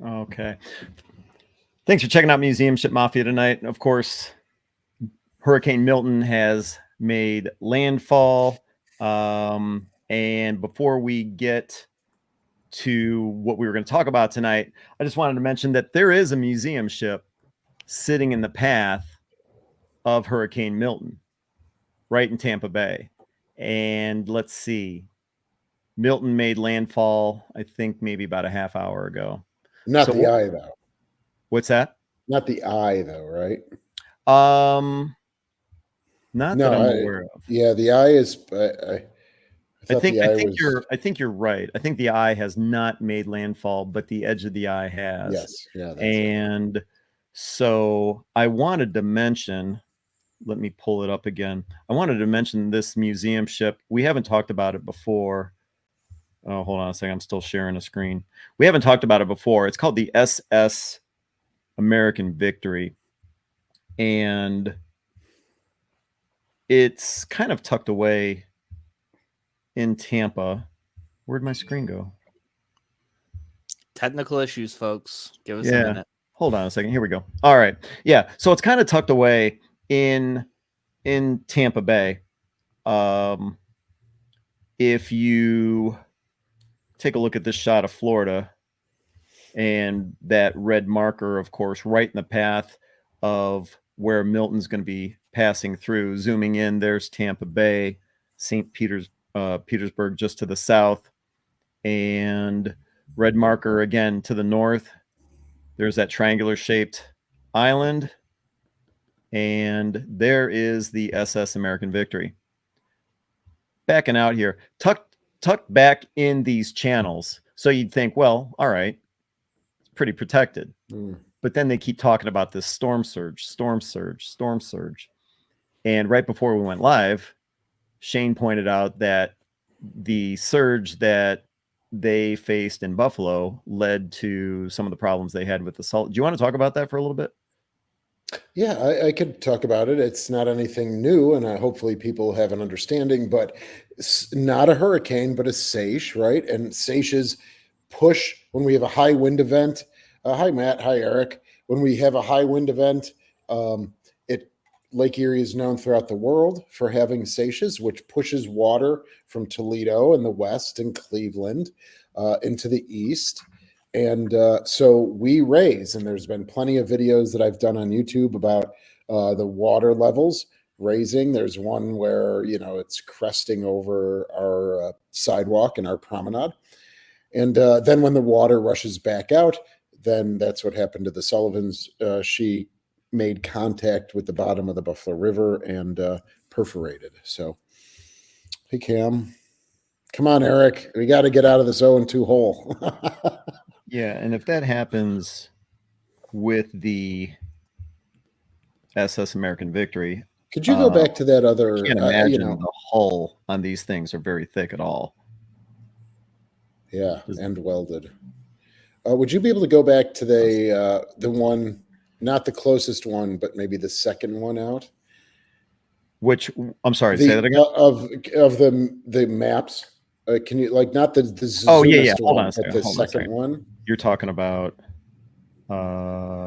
Okay. Thanks for checking out Museum Ship Mafia tonight. Of course, Hurricane Milton has made landfall. And before we get to what we were going to talk about tonight, I just wanted to mention that there is a museum ship sitting in the path of Hurricane Milton, right in Tampa Bay. And let's see, Milton made landfall, I think maybe about a half hour ago. Not the eye, though. What's that? Not the eye, though, right? Not that I'm aware of. Yeah, the eye is. I think you're right. I think the eye has not made landfall, but the edge of the eye has. Yes, yeah. And so I wanted to mention. Let me pull it up again. I wanted to mention this museum ship. We haven't talked about it before. Oh, hold on a second. I'm still sharing a screen. We haven't talked about it before. It's called the SS American Victory. And it's kind of tucked away in Tampa. Where'd my screen go? Technical issues, folks. Give us a minute. Hold on a second. Here we go. All right. Yeah. So it's kind of tucked away in Tampa Bay. If you take a look at this shot of Florida and that red marker, of course, right in the path of where Milton's going to be passing through, zooming in, there's Tampa Bay, St. Petersburg just to the south, and red marker again to the north. There's that triangular shaped island. And there is the SS American Victory. Backing out here, tucked back in these channels. So you'd think, well, all right, it's pretty protected. But then they keep talking about this storm surge. And right before we went live, Shane pointed out that the surge that they faced in Buffalo led to some of the problems they had with the salt. Do you want to talk about that for a little bit? Yeah, I could talk about it. It's not anything new, and hopefully people have an understanding, but it's not a hurricane, but a seiche, right? And seiches push when we have a high wind event. Hi, Matt. Hi, Eric. When we have a high wind event, Lake Erie is known throughout the world for having seiches, which pushes water from Toledo in the west and Cleveland into the east. And so we raise, and there's been plenty of videos that I've done on YouTube about the water levels raising. There's one where, it's cresting over our sidewalk and our promenade. And then when the water rushes back out, then that's what happened to the Sullivans. She made contact with the bottom of the Buffalo River and perforated. So, hey, Cam. Come on, Eric. We got to get out of this 0-2 hole. Yeah, and if that happens with the SS American Victory, could you go back to that other? I can't imagine the hull on these things are very thick at all. Yeah, and welded. Would you be able to go back to the one, not the closest one, but maybe the second one out? Which, I'm sorry, say that again. Of the maps. Can you not the yeah. Hold on a second. The second one. You're talking about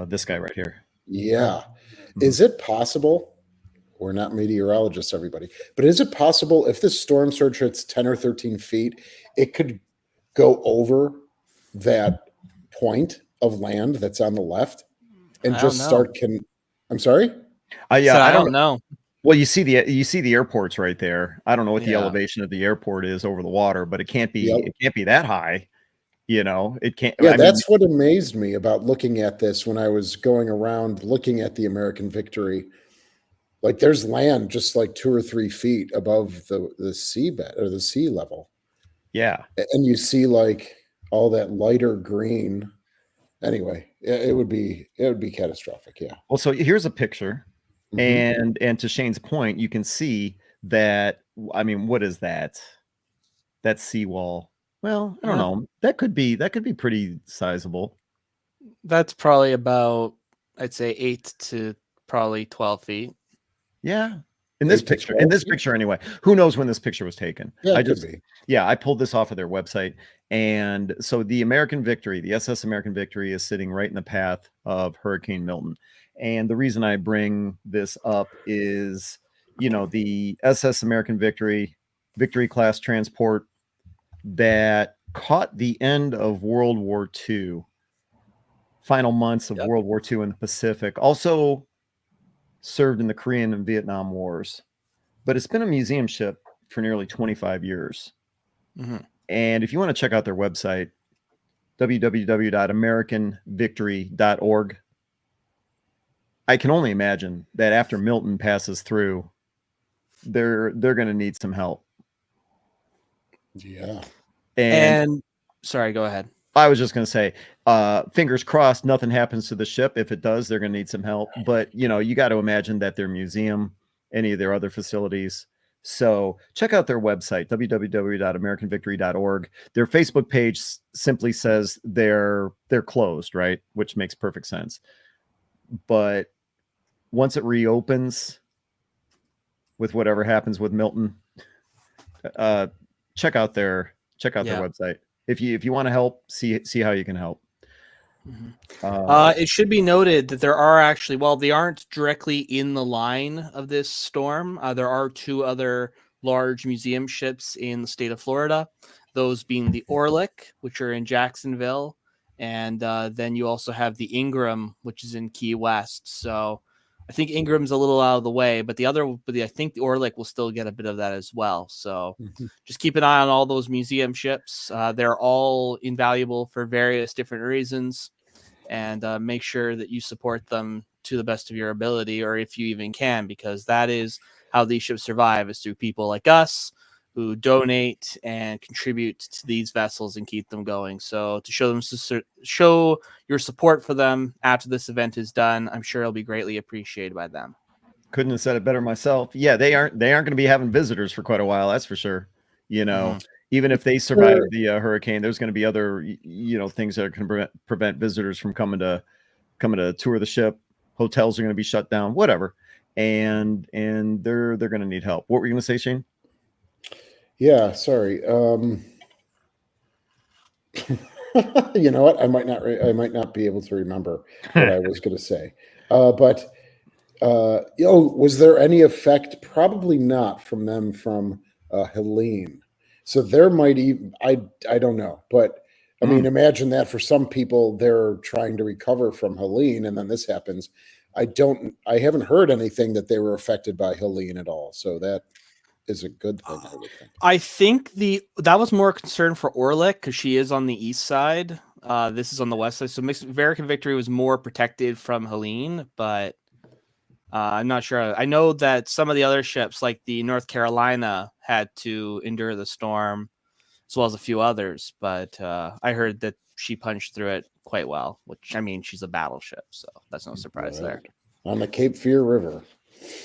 this guy right here. Yeah. Is it possible? We're not meteorologists, everybody, but is it possible if this storm surge hits 10 or 13 feet, it could go over that point of land that's on the left and just start? I'm sorry. Yeah, I don't know. Well, you see the airports right there. I don't know what the elevation of the airport is over the water, but it can't be that high. It can't. Yeah, that's what amazed me about looking at this when I was going around looking at the American Victory. Like there's land just like 2 or 3 feet above the seabed or the sea level. Yeah, and you see like all that lighter green. Anyway, it would be catastrophic. Yeah. Well, so here's a picture. And to Shane's point, you can see that. I mean, what is that? That seawall. Well, I don't know. That could be pretty sizable. That's probably about, I'd say 8 to probably 12 feet. Yeah. In this picture anyway. Who knows when this picture was taken? Yeah, I pulled this off of their website, And so the American Victory, the SS American Victory, is sitting right in the path of Hurricane Milton. And the reason I bring this up is, the SS American Victory class transport that caught the end of World War II, final months of World War II in the Pacific, also served in the Korean and Vietnam Wars. But it's been a museum ship for nearly 25 years. Mm-hmm. And if you want to check out their website, www.americanvictory.org, I can only imagine that after Milton passes through, they're going to need some help. Yeah. And sorry, go ahead. I was just going to say, fingers crossed, nothing happens to the ship. If it does, they're going to need some help. But, you got to imagine that their museum, any of their other facilities. So check out their website, www.americanvictory.org. Their Facebook page simply says they're closed, right? Which makes perfect sense. But once it reopens, with whatever happens with Milton, check out their website. If you want to help, see how you can help. Mm-hmm. It should be noted that there are actually, while they aren't directly in the line of this storm, there are two other large museum ships in the state of Florida, those being the Orlick, which are in Jacksonville, and then you also have the Ingram, which is in Key West. So I think Ingram's a little out of the way, but I think the Orlick will still get a bit of that as well. So just keep an eye on all those museum ships. They're all invaluable for various different reasons. And make sure that you support them to the best of your ability, or if you even can, because that is how these ships survive, is through people like us who donate and contribute to these vessels and keep them going. So to show your support for them after this event is done, I'm sure it'll be greatly appreciated by them. Couldn't have said it better myself. Yeah, they aren't going to be having visitors for quite a while, that's for sure. Even if they survive the hurricane, there's going to be other, things that can prevent visitors from coming to tour the ship. Hotels are going to be shut down, whatever, and they're going to need help. What were you going to say, Shane? Yeah, sorry. You know what? I might not be able to remember what I was going to say. But was there any effect? Probably not from Helene. So there might even, I don't know, but I mean, imagine that for some people, they're trying to recover from Helene, and then this happens. I haven't heard anything that they were affected by Helene at all. So that is a good thing, I would think. I think that was more concern for Orlick because she is on the east side. This is on the west side. So American Victory was more protected from Helene, but I'm not sure. I know that some of the other ships, like the North Carolina, had to endure the storm, as well as a few others. But I heard that she punched through it quite well, which, I mean, she's a battleship, so that's no surprise there. On the Cape Fear River.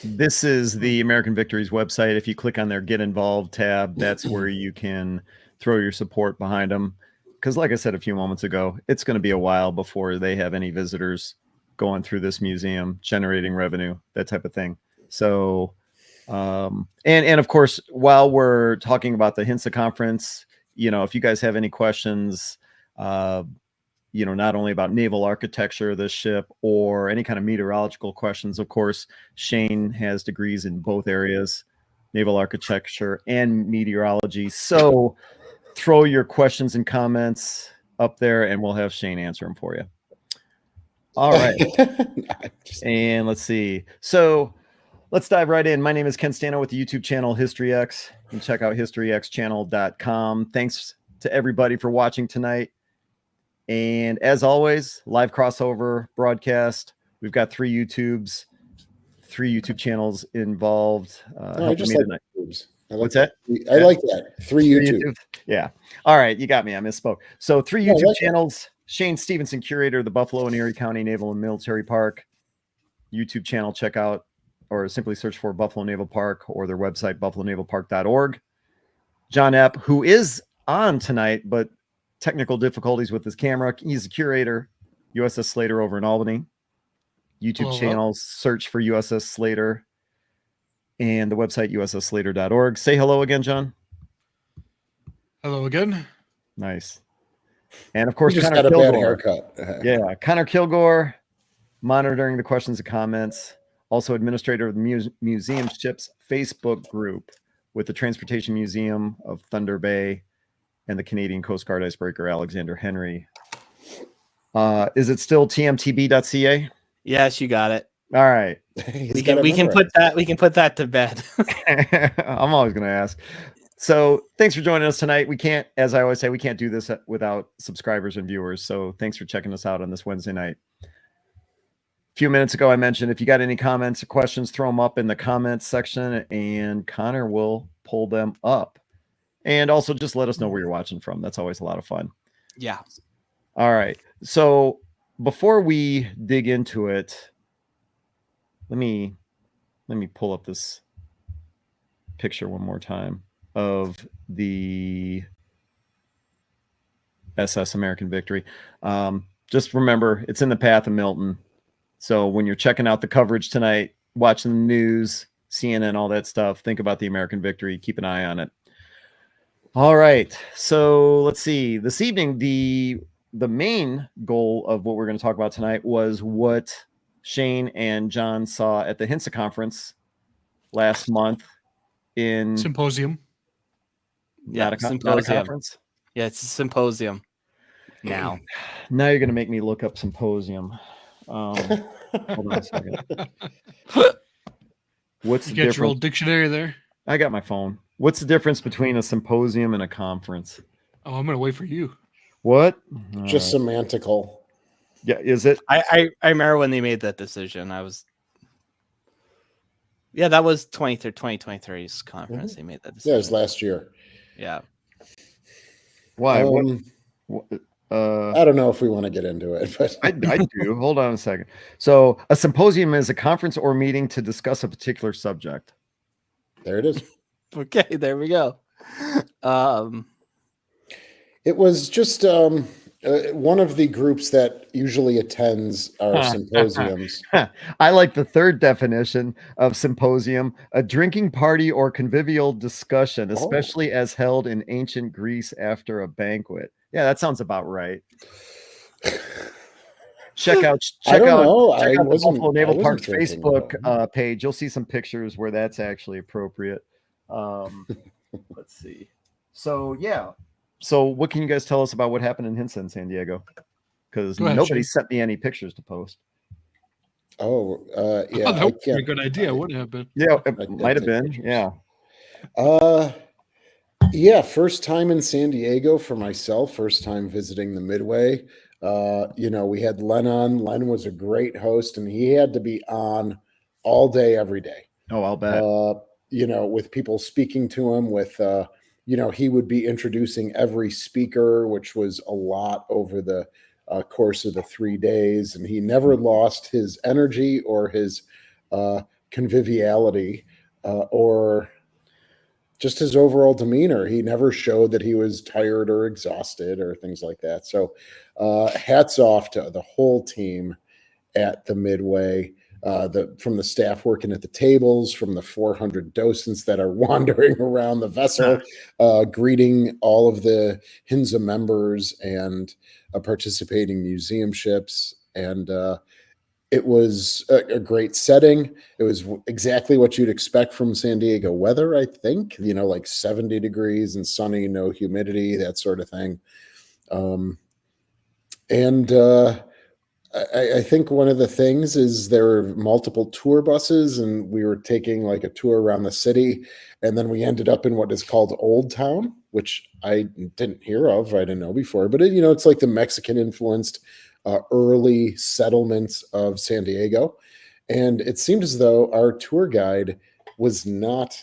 This is the American Victory's website. If you click on their Get Involved tab, that's where you can throw your support behind them. Because like I said a few moments ago, it's going to be a while before they have any visitors going through this museum, generating revenue, that type of thing. So, and of course, while we're talking about the Hinsa conference, if you guys have any questions, not only about naval architecture of this ship or any kind of meteorological questions, of course, Shane has degrees in both areas, naval architecture and meteorology. So throw your questions and comments up there and we'll have Shane answer them for you. All right. And let's see. So let's dive right in. My name is Ken Stano with the YouTube channel History X. You can check out historyxchannel.com. Thanks to everybody for watching tonight. And as always, live crossover broadcast. We've got 3 YouTube channels involved. I just like YouTubes. What's that? I like that. 3 YouTube. Yeah. All right. You got me. I misspoke. So 3 YouTube channels. Shane Stevenson, curator of the Buffalo and Erie County Naval and Military Park YouTube channel. Check out or simply search for Buffalo Naval Park or their website, buffalonavalpark.org. John Epp, who is on tonight, but technical difficulties with his camera. He's a curator, USS Slater over in Albany. YouTube channels, search for USS Slater and the website ussslater.org. Say hello again, John. Hello again. Nice. And of course, He just Connor got a bad Kilgore. haircut. Yeah, Connor Kilgore, monitoring the questions and comments. Also administrator of the Museum Ships Facebook group with the Transportation Museum of Thunder Bay and the Canadian Coast Guard icebreaker Alexander Henry. Is it still tmtb.ca? Yes, you got it. All right. We can put that to bed. I'm always going to ask. So thanks for joining us tonight. We can't, as I always say, we can't do this without subscribers and viewers. So thanks for checking us out on this Wednesday night. A few minutes ago, I mentioned if you got any comments or questions, throw them up in the comments section and Connor will pull them up. And also just let us know where you're watching from. That's always a lot of fun. Yeah. All right. So before we dig into it, let me pull up this picture one more time of the SS American Victory. Just remember, it's in the path of Milton. So when you're checking out the coverage tonight, watching the news, CNN, all that stuff, think about the American Victory. Keep an eye on it. All right. So let's see. This evening, the main goal of what we're going to talk about tonight was what Shane and John saw at the Hinsa conference last month in Symposium. Not a conference. Yeah, it's a symposium. Now you're going to make me look up symposium. Hold on a second. What's the You got your difference? old dictionary there? I got my phone. What's the difference between a symposium and a conference? Oh, I'm going to wait for you. What? Just semantical. Yeah, is it? I remember when they made that decision. That was 2023's conference. They made that decision. Yeah, it was last year. Yeah. Why? I don't know if we want to get into it, but I do. Hold on a second. So a symposium is a conference or meeting to discuss a particular subject. there it is. Okay, there we go. It was just one of the groups that usually attends our symposiums. I like the third definition of symposium, a drinking party or convivial discussion, especially as held in ancient Greece after a banquet. Yeah, that sounds about right. Check out the Buffalo Naval Park's Facebook page. You'll see some pictures where that's actually appropriate. Let's see. So yeah. So what can you guys tell us about what happened in Hinsa in San Diego? Because nobody sent me any pictures to post. Yeah. That would be a good idea, wouldn't it have been? Yeah, it might have been. Pictures. Yeah. First time in San Diego for myself, first time visiting the Midway. We had Len on. Len was a great host, and he had to be on all day, every day. Oh, I'll bet. With people speaking to him, with he would be introducing every speaker, which was a lot over the course of the 3 days. And he never lost his energy or his conviviality or just his overall demeanor. He never showed that he was tired or exhausted or things like that. So hats off to the whole team at the Midway. From the staff working at the tables, from the 400 docents that are wandering around the vessel, greeting all of the Hinsa members and participating museum ships. And it was a great setting. It was exactly what you'd expect from San Diego weather, I think, like 70 degrees and sunny, no humidity, that sort of thing. I think one of the things is there were multiple tour buses, and we were taking like a tour around the city, and then we ended up in what is called Old Town, which I didn't hear of. I didn't know before, but it's like the Mexican influenced early settlements of San Diego. And it seemed as though our tour guide was not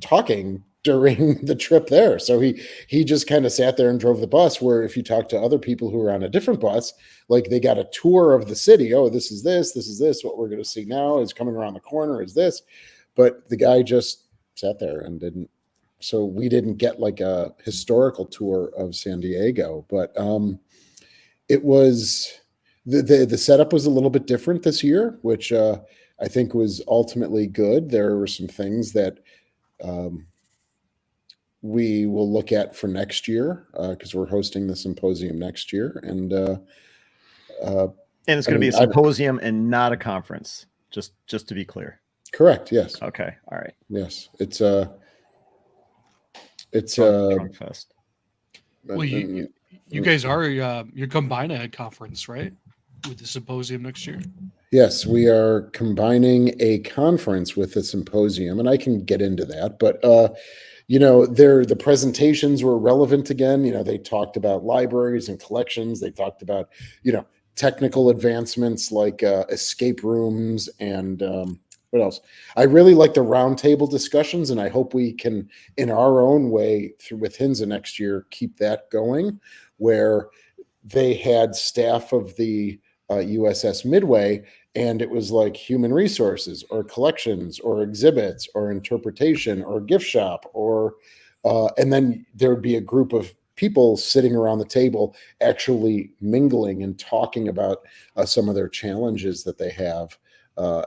talking during the trip there. So he just kind of sat there and drove the bus, where if you talk to other people who were on a different bus, like they got a tour of the city. Oh, this is this. What we're going to see now is coming around the corner is this. But the guy just sat there and didn't. So we didn't get like a historical tour of San Diego, but it was the setup was a little bit different this year, which I think was ultimately good. There were some things that we will look at for next year, because we're hosting the symposium next year. And it's going to be a symposium and not a conference, just to be clear. Correct. Yes. Okay. All right. Yes. It's Drunk Fest. Well, you guys are you're combining a conference, right, with the symposium next year? Yes, we are combining a conference with a symposium, and I can get into that. But the presentations were relevant again. They talked about libraries and collections. They talked about technical advancements like escape rooms and what else? I really like the roundtable discussions, and I hope we can, in our own way, with Hinsa next year, keep that going, where they had staff of the USS Midway, and it was like human resources or collections or exhibits or interpretation or gift shop, and then there would be a group of people sitting around the table actually mingling and talking about some of their challenges that they have.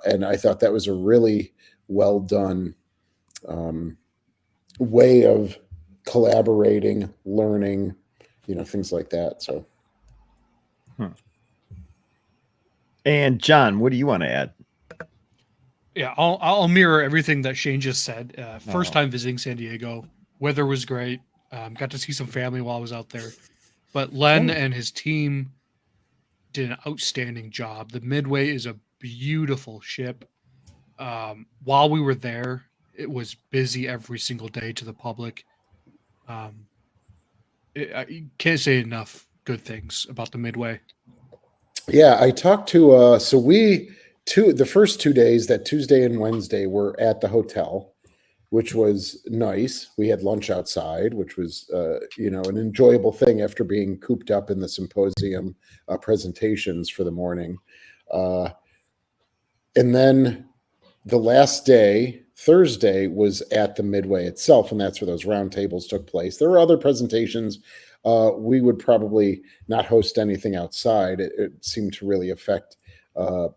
And I thought that was a really well done way of collaborating, learning, things like that. So. And John, what do you want to add? Yeah, I'll mirror everything that Shane just said. First time visiting San Diego, weather was great. Got to see some family while I was out there. But Len and his team did an outstanding job. The Midway is a beautiful ship. While we were there, it was busy every single day to the public. I can't say enough good things about the Midway. Yeah, I talked to the first 2 days, that Tuesday and Wednesday, were at the hotel, which was nice. We had lunch outside, which was an enjoyable thing after being cooped up in the symposium presentations for the morning. And then the last day, Thursday, was at the Midway itself, and that's where those roundtables took place. There were other presentations. We would probably not host anything outside. It seemed to really affect, the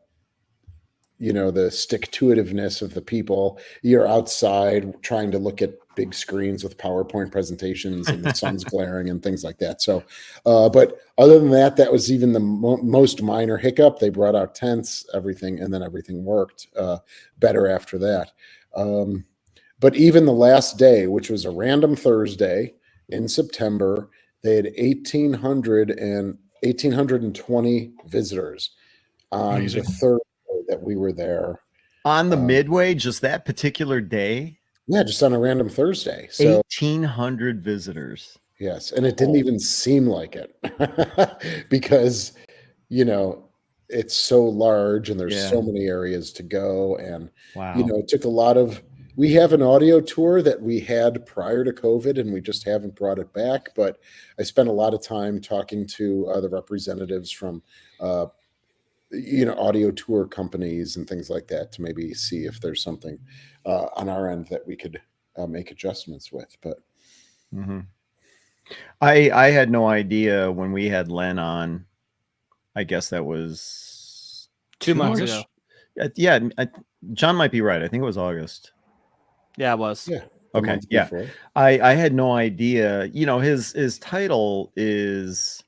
stick-to-itiveness of the people. You're outside trying to look at big screens with PowerPoint presentations, and the sun's glaring and things like that. So, but other than that, that was even the most minor hiccup. They brought out tents, everything, and then everything worked better after that. But even the last day, which was a random Thursday in September, they had 1,820 visitors on Amazing. the third day that we were there. On the Midway, just that particular day? Yeah, just on a random Thursday. So 1,800 visitors. Yes, and it didn't even seem like it because, it's so large and there's so many areas to go. And, it took a lot of, we have an audio tour that we had prior to COVID and we just haven't brought it back. But I spent a lot of time talking to the representatives from, audio tour companies and things like that to maybe see if there's something on our end that we could make adjustments with. But I had no idea when we had Len on. I guess that was 2 months ago. Yeah, John might be right. I think it was August. Yeah, it was. Yeah. Okay. Yeah. I had no idea. His title is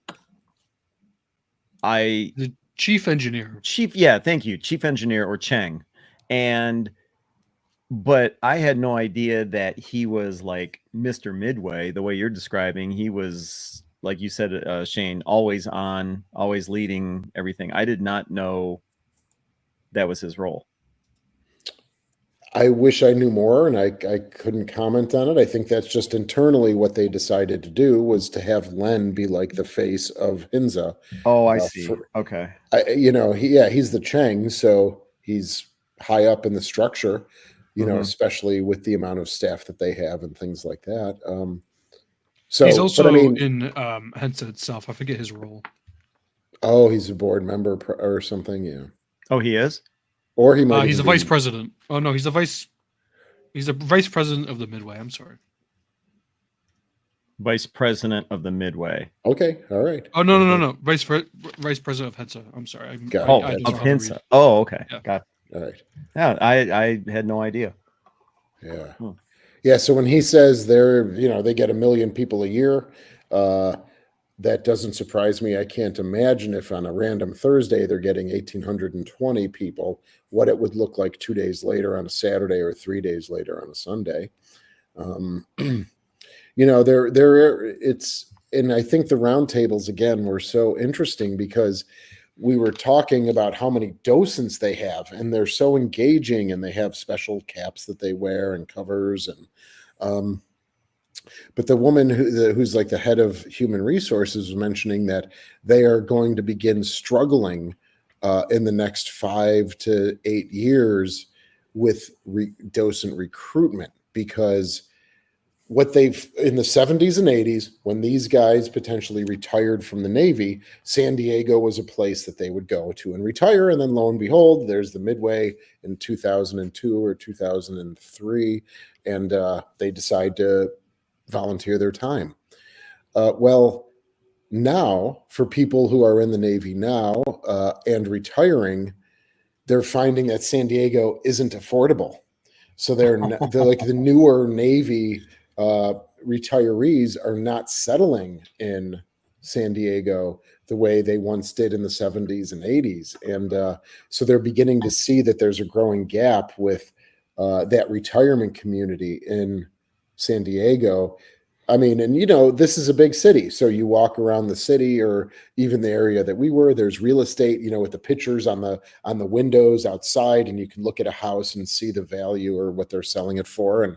the chief engineer. Thank you. Chief engineer, or Cheng. But I had no idea that he was like Mr. Midway, the way you're describing. He was, like you said, Shane, always on, always leading everything. I did not know that was his role. I wish I knew more, and I couldn't comment on it. I think that's just internally what they decided to do, was to have Len be like the face of Hinsa. Oh, I see. Okay. He's the Cheng, so he's high up in the structure, especially with the amount of staff that they have and things like that. So he's also in Hinsa itself. I forget his role. Oh, he's a board member or something. Yeah. Oh, he is? Or he might. He's a vice president. Oh no, he's a vice president of the Midway. I'm sorry. Vice president of the Midway. Okay, all right. Oh no. Vice president of Hinsa. I'm sorry. Of Hinsa. Oh, okay. Yeah. Got it. All right. Yeah, I had no idea. Yeah. Yeah, so when he says they get 1 million people a year, that doesn't surprise me. I can't imagine if on a random Thursday they're getting 1,820 people, what it would look like 2 days later on a Saturday or 3 days later on a Sunday. And I think the roundtables again were so interesting because we were talking about how many docents they have, and they're so engaging, and they have special caps that they wear and covers, and but the woman who's like the head of human resources was mentioning that they are going to begin struggling in the next 5 to 8 years with docent recruitment, because what they've in the 70s and 80s, when these guys potentially retired from the Navy, San Diego was a place that they would go to and retire. And then lo and behold, there's the Midway in 2002 or 2003, and they decide to volunteer their time. Well, now for people who are in the Navy now and retiring, they're finding that San Diego isn't affordable. So they're like the newer Navy retirees are not settling in San Diego the way they once did in the 70s and 80s. And so they're beginning to see that there's a growing gap with that retirement community in San Diego. I mean, and this is a big city. So you walk around the city, or even the area that we were, there's real estate, with the pictures on the windows outside, and you can look at a house and see the value or what they're selling it for. And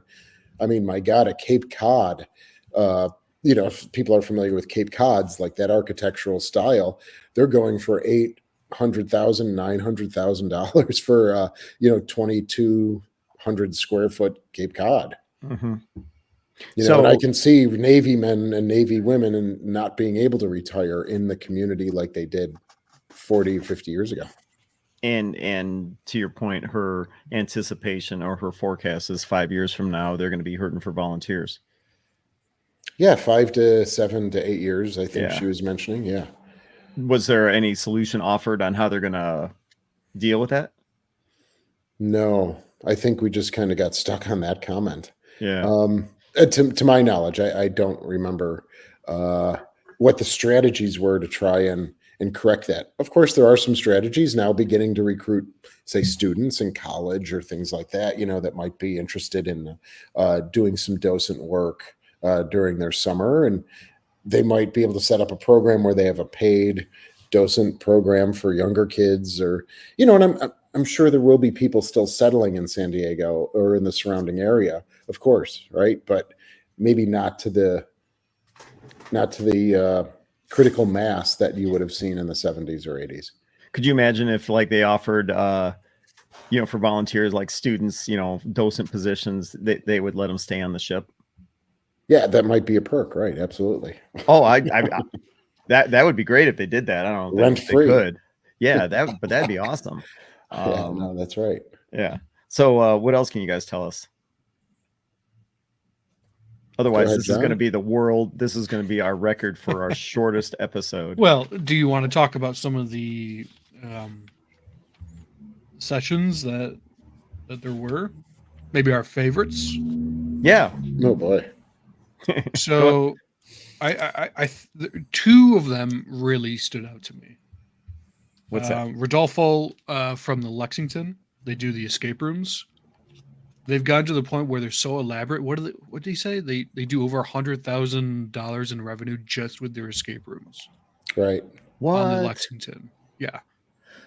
I mean, my God, at Cape Cod, if people are familiar with Cape Cods, like that architectural style, they're going for $800,000, $900,000 for 2,200 square foot Cape Cod. Mm-hmm. And I can see Navy men and Navy women and not being able to retire in the community like they did 40, 50 years ago. And to your point, her anticipation or her forecast is 5 years from now, they're going to be hurting for volunteers. Yeah, 5 to 7 to 8 years, I think she was mentioning. Yeah. Was there any solution offered on how they're going to deal with that? No, I think we just kind of got stuck on that comment. Yeah. To my knowledge, I don't remember what the strategies were to try and correct that. Of course, there are some strategies now beginning to recruit, say, students in college or things like that, that might be interested in doing some docent work during their summer. And they might be able to set up a program where they have a paid docent program for younger kids, or, and I'm sure there will be people still settling in San Diego or in the surrounding area, of course, right? But maybe not to the critical mass that you would have seen in the 70s or 80s. Could you imagine if they offered, for volunteers, like students, docent positions, they would let them stay on the ship? Yeah, that might be a perk, right? Absolutely. Oh, that would be great if they did that. I don't know. Rent free. They could. Yeah, but that'd be awesome. Yeah, no, that's right. Yeah. So what else can you guys tell us? Otherwise, this is going to be this is going to be our record for our shortest episode. Well, do you want to talk about some of the sessions that there were? Maybe our favorites? Yeah. Oh, boy. So I two of them really stood out to me. What's that? Rodolfo from the Lexington, they do the escape rooms. They've gotten to the point where they're so elaborate. What did he say? They do over $100,000 in revenue just with their escape rooms. Right. What? On the Lexington. Yeah.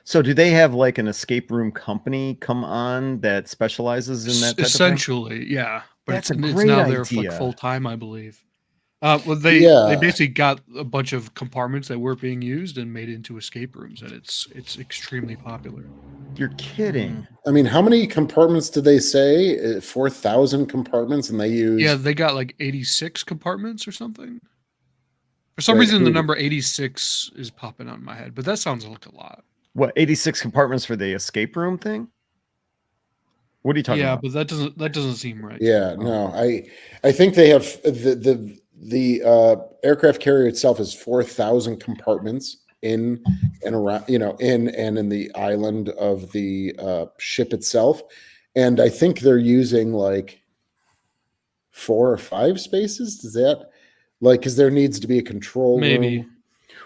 So do they have like an escape room company come on that specializes in that type essentially, of thing? Yeah. But That's it's a great now idea. they're like full time, I believe. Well, they basically got a bunch of compartments that weren't being used and made it into escape rooms, and it's extremely popular. You're kidding. I mean, how many compartments did they say? 4,000 compartments, and they use... Yeah, they got like 86 compartments or something. For some reason, the number 86 is popping out in my head, but that sounds like a lot. What, 86 compartments for the escape room thing? What are you talking about? Yeah, but that doesn't seem right. Yeah, no, I think they have the aircraft carrier itself is 4,000 compartments in and around, in the island of the ship itself, and I think they're using like 4 or 5 spaces. Does that because there needs to be a control Maybe. room?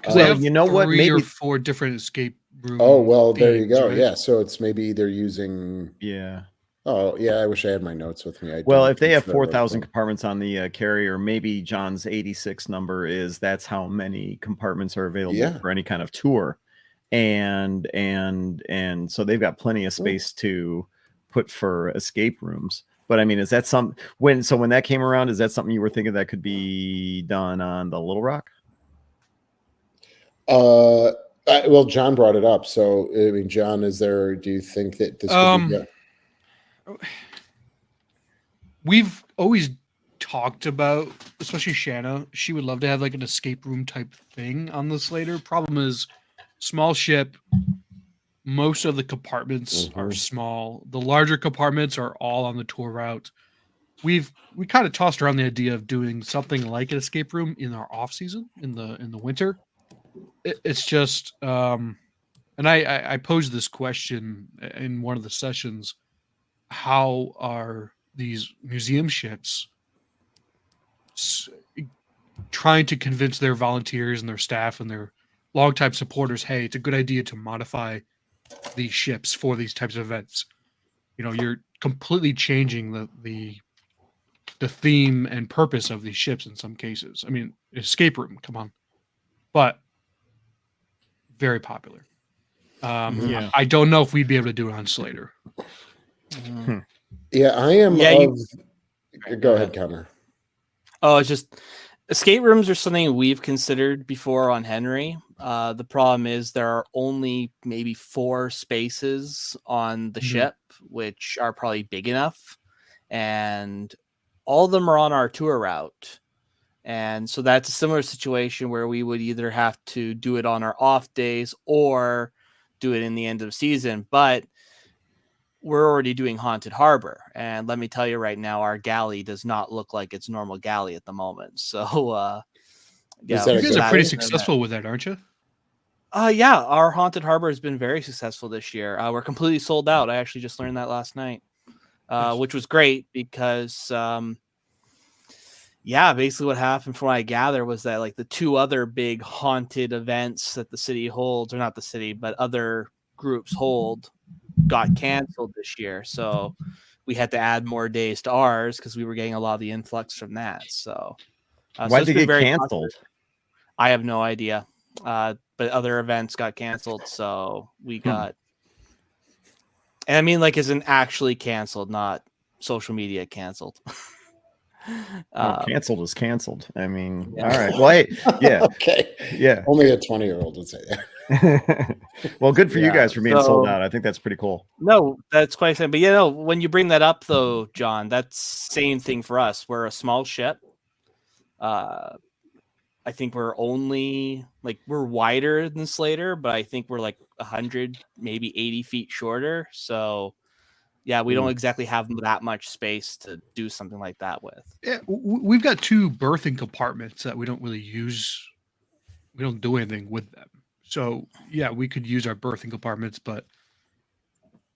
Because they Well, have you know what? 3 or Maybe 4 different escape room. Oh, well, there you themes, go. right? Yeah, so it's maybe they're using. yeah. Oh, yeah. I wish I had my notes with me. I Well, don't. if they I'm have sure I wrote 4,000 them. compartments on the carrier, maybe John's 86 number is that's how many compartments are available Yeah. for any kind of tour, and so they've got plenty of space to put for escape rooms. But I mean, is that when that came around? Is that something you were thinking that could be done on the Little Rock? Well, John brought it up. So, I mean, John, do you think that this could be done? We've always talked about, especially Shanna, she would love to have like an escape room type thing on the Slater. Problem is, small ship, most of the compartments are small. The larger compartments are all on the tour route. We kind of tossed around the idea of doing something like an escape room in our off season in the winter. It's just and I posed this question in one of the sessions: how are these museum ships trying to convince their volunteers and their staff and their longtime supporters, hey, it's a good idea to modify these ships for these types of events? You're completely changing the theme and purpose of these ships in some cases. I mean, escape room, come on, but very popular. Yeah. I don't know if we'd be able to do it on Slater. Yeah, I am. Yeah, Go ahead, Connor. Oh, it's just escape rooms are something we've considered before on Henry. The problem is there are only maybe 4 spaces on the ship, which are probably big enough, and all of them are on our tour route. And so that's a similar situation where we would either have to do it on our off days or do it in the end of season. But we're already doing Haunted Harbor, and let me tell you right now, our galley does not look like its normal galley at the moment. So, Is You that guys are pretty thing? successful with that, aren't you? Yeah, our Haunted Harbor has been very successful this year. We're completely sold out. I actually just learned that last night, which was great because, basically what happened from what I gather was that like the 2 other big haunted events that the city holds, or not the city, but other groups hold, got canceled this year. So we had to add more days to ours because we were getting a lot of the influx from that. So Why did they get canceled? I have no idea. But other events got canceled, so we got. And I mean, like, isn't actually canceled, not social media canceled. Canceled is canceled. I mean, Yeah. all right. Well, hey, yeah, Okay. yeah. Only a 20-year-old would say that. Well, good for you guys for being sold so- out. I think that's pretty cool. No, that's quite sad. But when you bring that up, though, John, that's same thing for us. We're a small ship. I think we're only we're wider than Slater, but I think we're like 100, maybe 80 feet shorter. So, yeah, we don't exactly have that much space to do something like that with. Yeah, we've got 2 berthing compartments that we don't really use. We don't do anything with them. So yeah, we could use our berthing compartments, but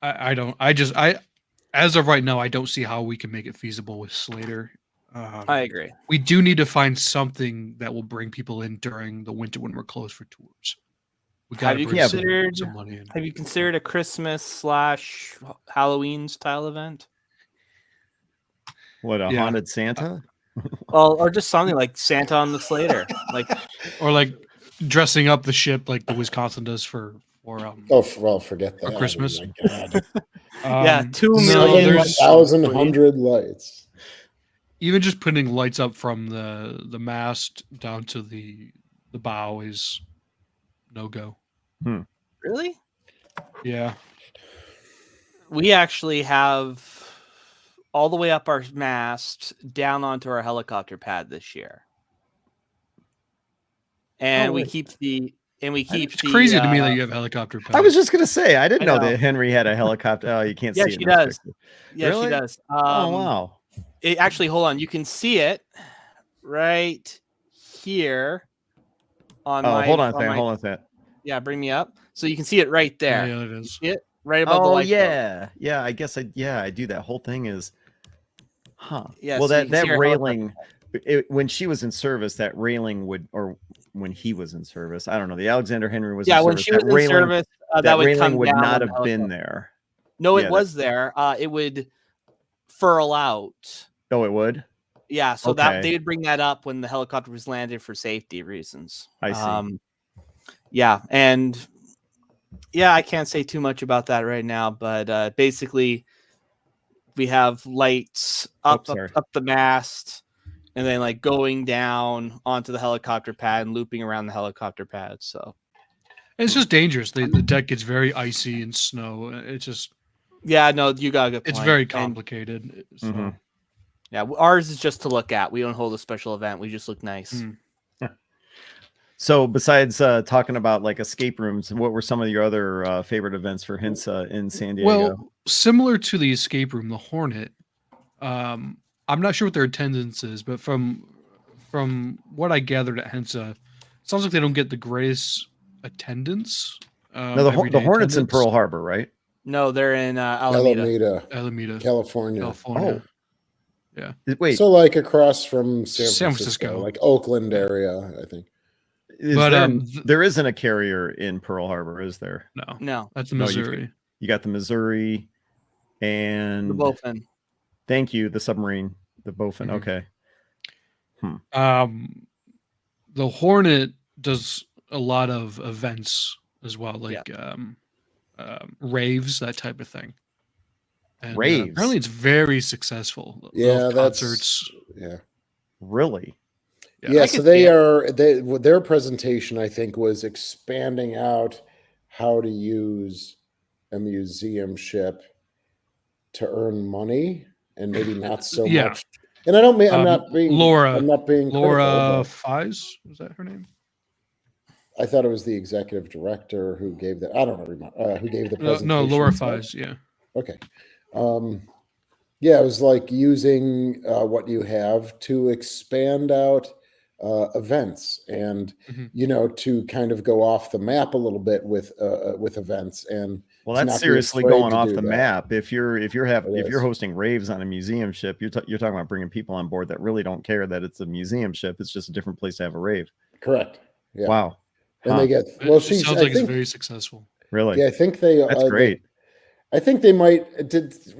I don't. As of right now, I don't see how we can make it feasible with Slater. I agree. We do need to find something that will bring people in during the winter when we're closed for tours. We got Have you to bring considered? some money in. Have you considered a Christmas/Halloween style event? What, a Yeah. haunted Santa? Well, or just something like Santa on the Slater, Or like dressing up the ship like the Wisconsin does for Forget that. For Christmas. Oh my God. 2 no, million. there's- 1,100 lights. even just putting lights up from the mast down to the bow is no go. Really? Yeah. We actually have all the way up our mast down onto our helicopter pad this year, and we keep the It's crazy to me that you have a helicopter pad. I was just gonna say, I didn't I know know. that Henry had a helicopter. Oh, you can't Yeah, see it. she in this does. picture. Yeah, Really? she does. Oh wow. It actually, hold on. You can see it right here on my. Hold on a on second. my- Hold on a second. Yeah, bring me up. So you can see it right there. Yeah, it is. See it right above the Oh light. yeah, yeah. I guess I do. That whole thing is, Huh. Yeah, Well, so you that can see that our helicopter railing, when she was in service, that railing would, or when he was in service, I don't know. The Alexander Henry was in Yeah, when service. she was in service, that That would railing come would down not when the have been helicopter. there. No, it Yeah, was there. It would furl out. Oh, it would. Yeah, so that Okay. they would bring that up when the helicopter was landed for safety reasons. I see. Yeah, and yeah, I can't say too much about that right now, but basically, we have lights up the mast, and then like going down onto the helicopter pad and looping around the helicopter pad. So It's just dangerous. The deck gets very icy and snow. It's just yeah, no, you got a good point. it's very And complicated. So yeah, ours is just to look at. We don't hold a special event. We just look nice. So besides talking about like escape rooms, what were some of your other favorite events for Hinsa in San Diego? Well, similar to the escape room, the Hornet. I'm not sure what their attendance is, but from what I gathered at Hinsa, it sounds like they don't get the greatest attendance. No, the Hornet's in Pearl Harbor, right? No, they're in Alameda, California. Oh, yeah. Wait, so like across from San Francisco, like Oakland area, I think. There isn't a carrier in Pearl Harbor, is there? No, that's the Missouri. You got the Missouri and the Bowfin. Thank you, the submarine, the Bowfin. Mm-hmm. Okay. The Hornet does a lot of events as well, like raves, that type of thing. And, raves. Apparently, it's very successful. Yeah, concerts. Really. Yeah, so their presentation, I think, was expanding out how to use a museum ship to earn money, and maybe not so much. And I don't mean I'm not being Laura Fies, was that her name? I thought it was the executive director who gave that. I don't know who gave the presentation. No, Laura Fies. Yeah. Okay. Yeah, it was like using what you have to expand out events, and to kind of go off the map a little bit with events. And well, that's seriously going off the map. If you're hosting raves on a museum ship, you're talking about bringing people on board that really don't care that it's a museum ship. It's just a different place to have a rave. Correct. Yeah. Wow. And they get she sounds like it's very successful. Really? Yeah, I think that's great. I think they might.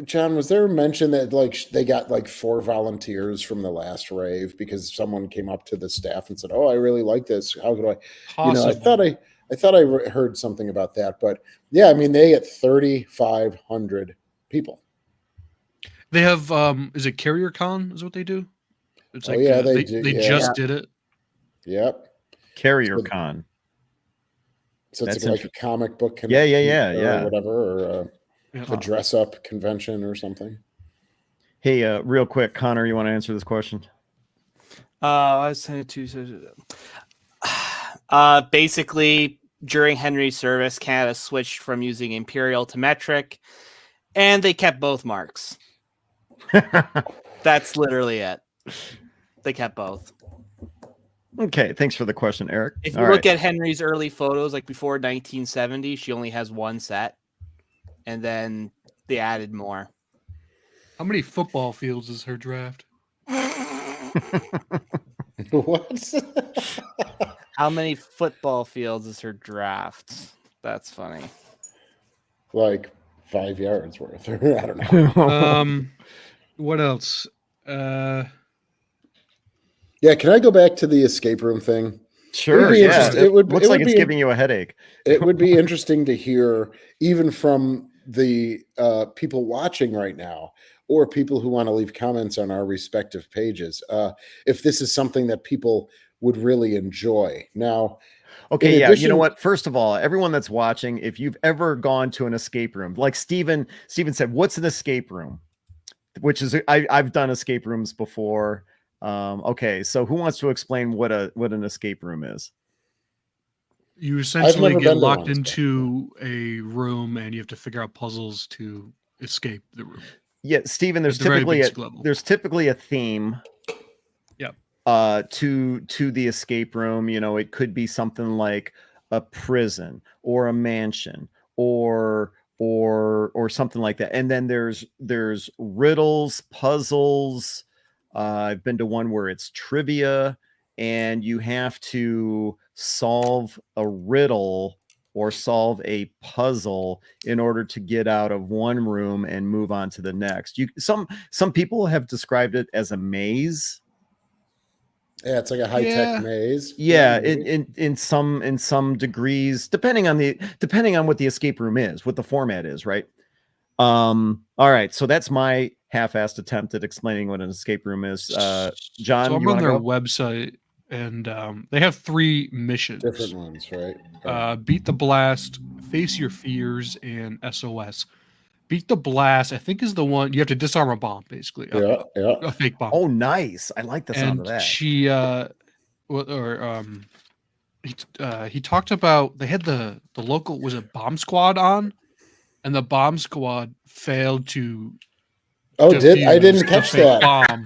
John, was there a mention that like they got like 4 volunteers from the last rave because someone came up to the staff and said, "Oh, I really like this. How could I?" Possibly. I thought I heard something about that, but yeah, I mean they get 3,500 people. They have is it Carrier Con? Is what they do? It's like they just did it. Yep. Carrier Con. So it's like a comic book convention, or whatever, or a dress-up convention or something. Hey, real quick, Connor, you want to answer this question? I was saying basically during Henry's service, Canada switched from using imperial to metric, and they kept both marks. That's literally it. They kept both. Okay, thanks for the question, Eric. If you look at Henry's early photos, like before 1970, she only has one set, and then they added more. How many football fields is her draft? What? How many football fields is her draft? That's funny. Like 5 yards worth, or I don't know. What else? Yeah, can I go back to the escape room thing? Sure. Yeah, it looks like it's giving you a headache. It would be interesting to hear, even from the people watching right now, or people who want to leave comments on our respective pages, if this is something that people would really enjoy. Now, okay, yeah, you know what? First of all, everyone that's watching, if you've ever gone to an escape room, like Steven said, what's an escape room? Which is, I've done escape rooms before. Okay, so who wants to explain what an escape room is? You essentially get locked into a room and you have to figure out puzzles to escape the room. Yeah, Steven, there's typically a theme. Yep. To the escape room. It could be something like a prison or a mansion or or something like that. And then there's riddles, puzzles. I've been to one where it's trivia, and you have to solve a riddle or solve a puzzle in order to get out of one room and move on to the next. Some people have described it as a maze. Yeah, it's like a high-tech maze. Yeah, in some degrees, depending on what the escape room is, what the format is, right? All right, so that's my half-assed attempt at explaining what an escape room is. John, so I'm you on want their to go? website, and they have 3 missions: Different ones, right? Beat the Blast, Face Your Fears, and SOS. Beat the Blast, I think, is the one you have to disarm a bomb, basically. Yeah. A fake bomb. Oh, nice! I like the sound of And that. she he talked about they had the local, was it bomb squad on, and the bomb squad failed to Oh, I defuse didn't the catch fake that. bomb.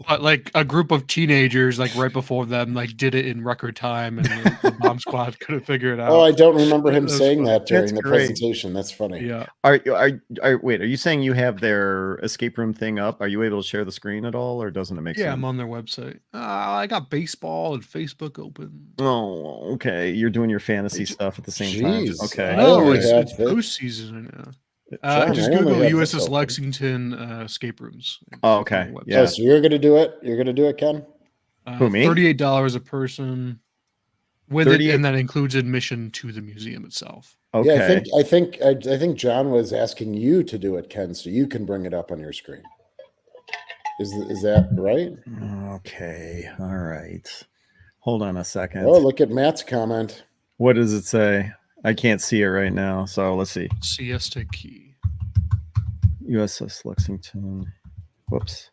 But like a group of teenagers, like right before them, like did it in record time, and the bomb squad couldn't figure it out. Oh, I don't remember him That was saying fun. that during That's the great. presentation. That's funny. Yeah. Wait, are you saying you have their escape room thing up? Are you able to share the screen at all, or doesn't it make sense? Yeah, I'm on their website. I got baseball and Facebook open. Oh, okay. You're doing your fantasy stuff at the same time. Jeez. Okay. I No, only it's have postseason right now. John, Just I only Google have this USS open. Lexington escape rooms. Oh, okay. Website. Yeah. Oh, so you're gonna do it? You're gonna do it, Ken? Who, me? $38 a person with 38 it, and that includes admission to the museum itself. Yeah, Okay. I think John was asking you to do it, Ken, so you can bring it up on your screen. Is that right? Okay. All right. Hold on a second. Oh, look at Matt's comment. What does it say? I can't see it right now. So let's see. Siesta Key. USS Lexington. Whoops.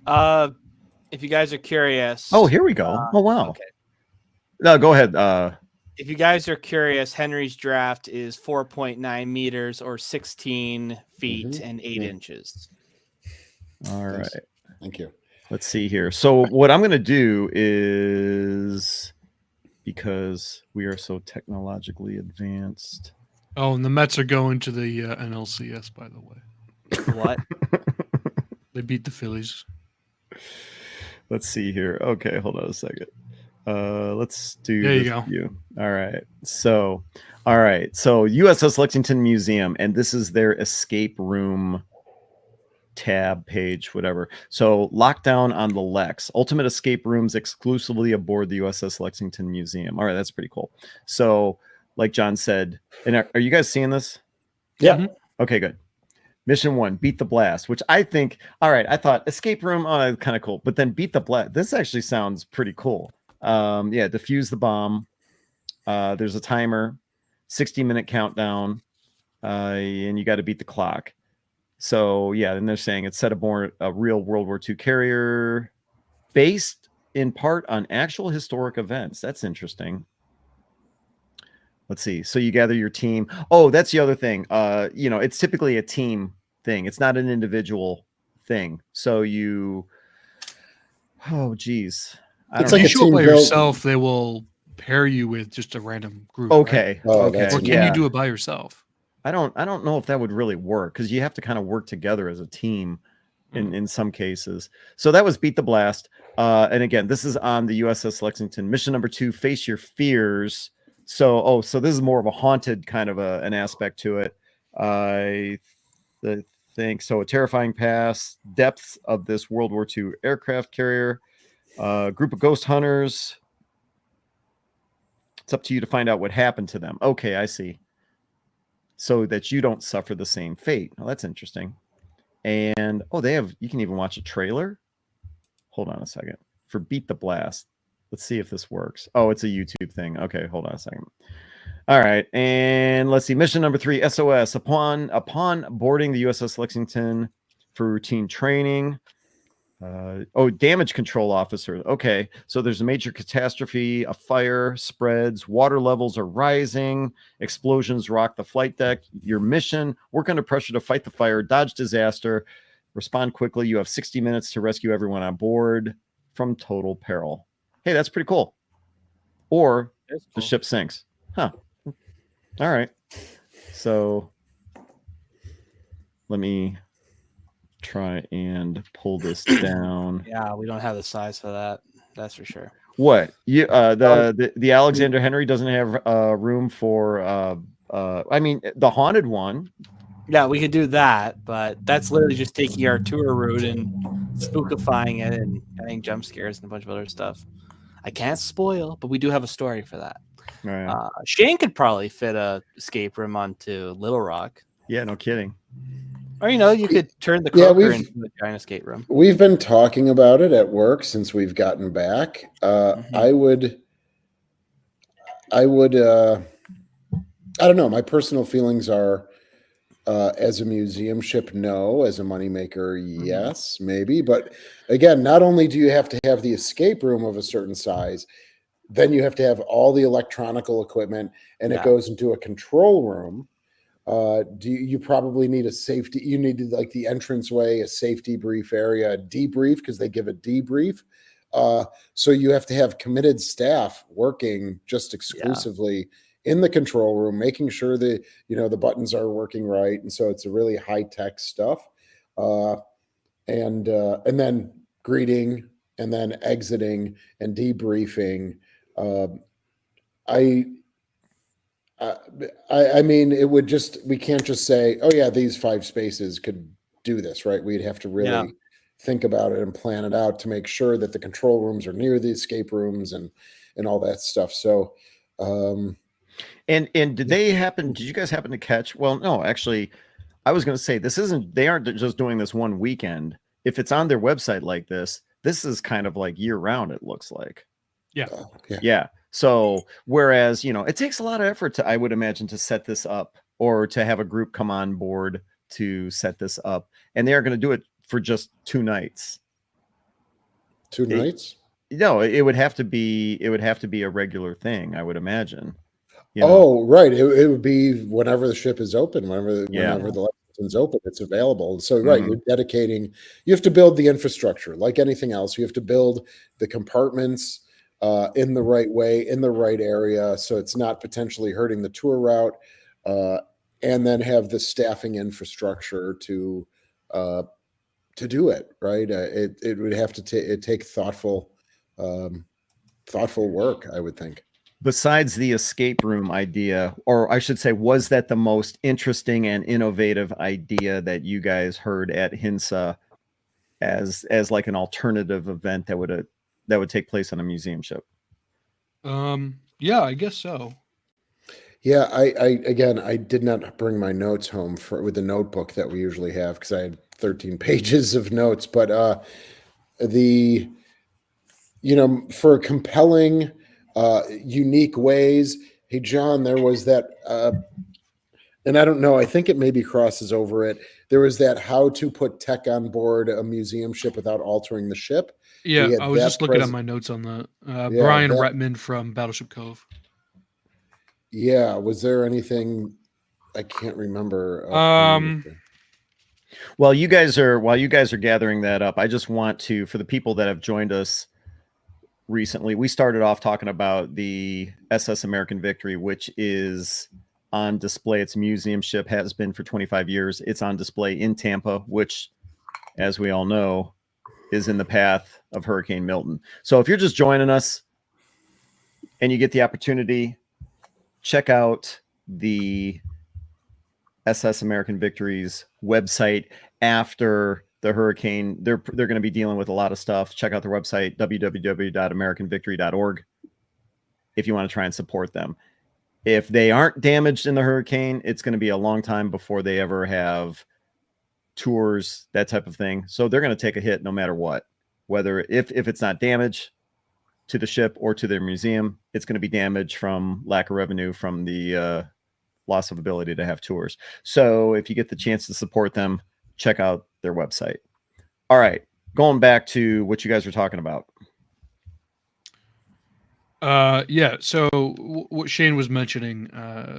If you guys are curious. Oh, here we go. Oh, wow. Okay. No, go ahead. If you guys are curious, Henry's draft is 4.9 meters or 16 feet and 8 inches. All right. Thanks. Thank you. Let's see here. So what I'm going to do is, because we are so technologically advanced. Oh, and the Mets are going to the NLCS, by the way. What? They beat the Phillies. Let's see here. Okay, hold on a second. Let's do There you this go. view. All right. So USS Lexington Museum, and this is their escape room tab page, whatever. So lockdown on the Lex, ultimate escape rooms exclusively aboard the USS Lexington Museum. All right, that's pretty cool. So like John said, and are you guys seeing this? Yeah. Mhm. Okay, good. Mission 1, beat the blast, which I think, all right, I thought escape room, oh, kind of cool. But then beat the blast, this actually sounds pretty cool. Yeah, defuse the bomb. There's a timer, 60-minute countdown, and you got to beat the clock. So yeah, then they're saying it's set aboard a real World War II carrier based in part on actual historic events. That's interesting. Let's see. So you gather your team. Oh, that's the other thing. It's typically a team thing. It's not an individual thing. So geez. It's If like you a show up team by build. yourself, they will pair you with just a random group. Okay. Oh, Okay. that's Right? Or can Yeah. you do it by yourself? I don't know if that would really work, because you have to kind of work together as a team in some cases. So that was beat the blast. And again, this is on the USS Lexington. Mission number 2, face your fears. So this is more of a haunted kind of an aspect to it. I think so. A terrifying past, depths of this World War II aircraft carrier, group of ghost hunters. It's up to you to find out what happened to them. Okay, I see. So that you don't suffer the same fate. Oh, that's interesting. And you can even watch a trailer. Hold on a second. For Beat the Blast. Let's see if this works. Oh, it's a YouTube thing. Okay, hold on a second. All right. And let's see. Mission number 3, SOS. Upon boarding the USS Lexington for routine training. Damage control officer. Okay. So there's a major catastrophe. A fire spreads. Water levels are rising. Explosions rock the flight deck. Your mission: work under pressure to fight the fire, dodge disaster, respond quickly. You have 60 minutes to rescue everyone on board from total peril. Hey, that's pretty cool. Or the ship sinks. Huh. All right. So let me try and pull this down. Yeah, we don't have the size for that. That's for sure. What you the Alexander Henry doesn't have room for I mean the haunted one. Yeah, we could do that, but that's literally just taking our tour route and spookifying it and adding jump scares and a bunch of other stuff. I can't spoil, but we do have a story for that. Right. Shane could probably fit a escape room onto Little Rock. Yeah, no kidding. Or, you could turn the Yeah, Croaker into a giant escape room. We've been talking about it at work since we've gotten back. I don't know. My personal feelings are, as a museum ship, no. As a moneymaker, yes, maybe. But again, not only do you have to have the escape room of a certain size, then you have to have all the electronical equipment, and it goes into a control room. You probably need a safety? You need like the entranceway, a safety brief area, a debrief because they give a debrief. So you have to have committed staff working just exclusively in the control room, making sure that the buttons are working right, and so it's a really high tech stuff. And then greeting, and then exiting and debriefing. I mean, we can't just say, oh yeah, these 5 spaces could do this, right? We'd have to really think about it and plan it out to make sure that the control rooms are near the escape rooms and all that stuff. So, and did you guys happen to catch? Well, no, actually, I was going to say they aren't just doing this one weekend. If it's on their website like this is kind of like year round, it looks like. Yeah. So whereas, it takes a lot of effort I would imagine, to set this up, or to have a group come on board to set this up, and they are going to do it for just 2 nights. 2 nights? No, it would have to be a regular thing, I would imagine. Oh, right. It would be whenever the ship is open, whenever the Lexington's open, it's available. So, right, you're dedicating. You have to build the infrastructure like anything else. You have to build the compartments in the right way, in the right area, so it's not potentially hurting the tour route, and then have the staffing infrastructure to do it right. It would have to take thoughtful work, I would think. Besides the escape room idea, or I should say, was that the most interesting and innovative idea that you guys heard at Hinsa as like an alternative event that would take place on a museum ship? Yeah, I guess so. Yeah, I did not bring my notes home with the notebook that we usually have, because I had 13 pages of notes. But for compelling, unique ways. Hey, John, there was that, and I don't know, I think it maybe crosses over it. There was that how to put tech on board a museum ship without altering the ship. Yeah, I was just looking at my notes on that. Brian Retman from Battleship Cove. Yeah, was there anything? I can't remember. While you guys are gathering that up, I just want to, for the people that have joined us recently, we started off talking about the SS American Victory, which is on display. It's a museum ship, has been for 25 years. It's on display in Tampa, which, as we all know, is in the path of Hurricane Milton. So if you're just joining us and you get the opportunity, check out the SS American Victory's website after the hurricane. They're going to be dealing with a lot of stuff. Check out their website, www.americanvictory.org, if you want to try and support them. If they aren't damaged in the hurricane, it's going to be a long time before they ever have tours, that type of thing. So they're going to take a hit no matter what, whether if it's not damage to the ship or to their museum, it's going to be damage from lack of revenue from the loss of ability to have tours. So if you get the chance to support them, check out their website. All right, going back to what you guys were talking about. Yeah, so what Shane was mentioning,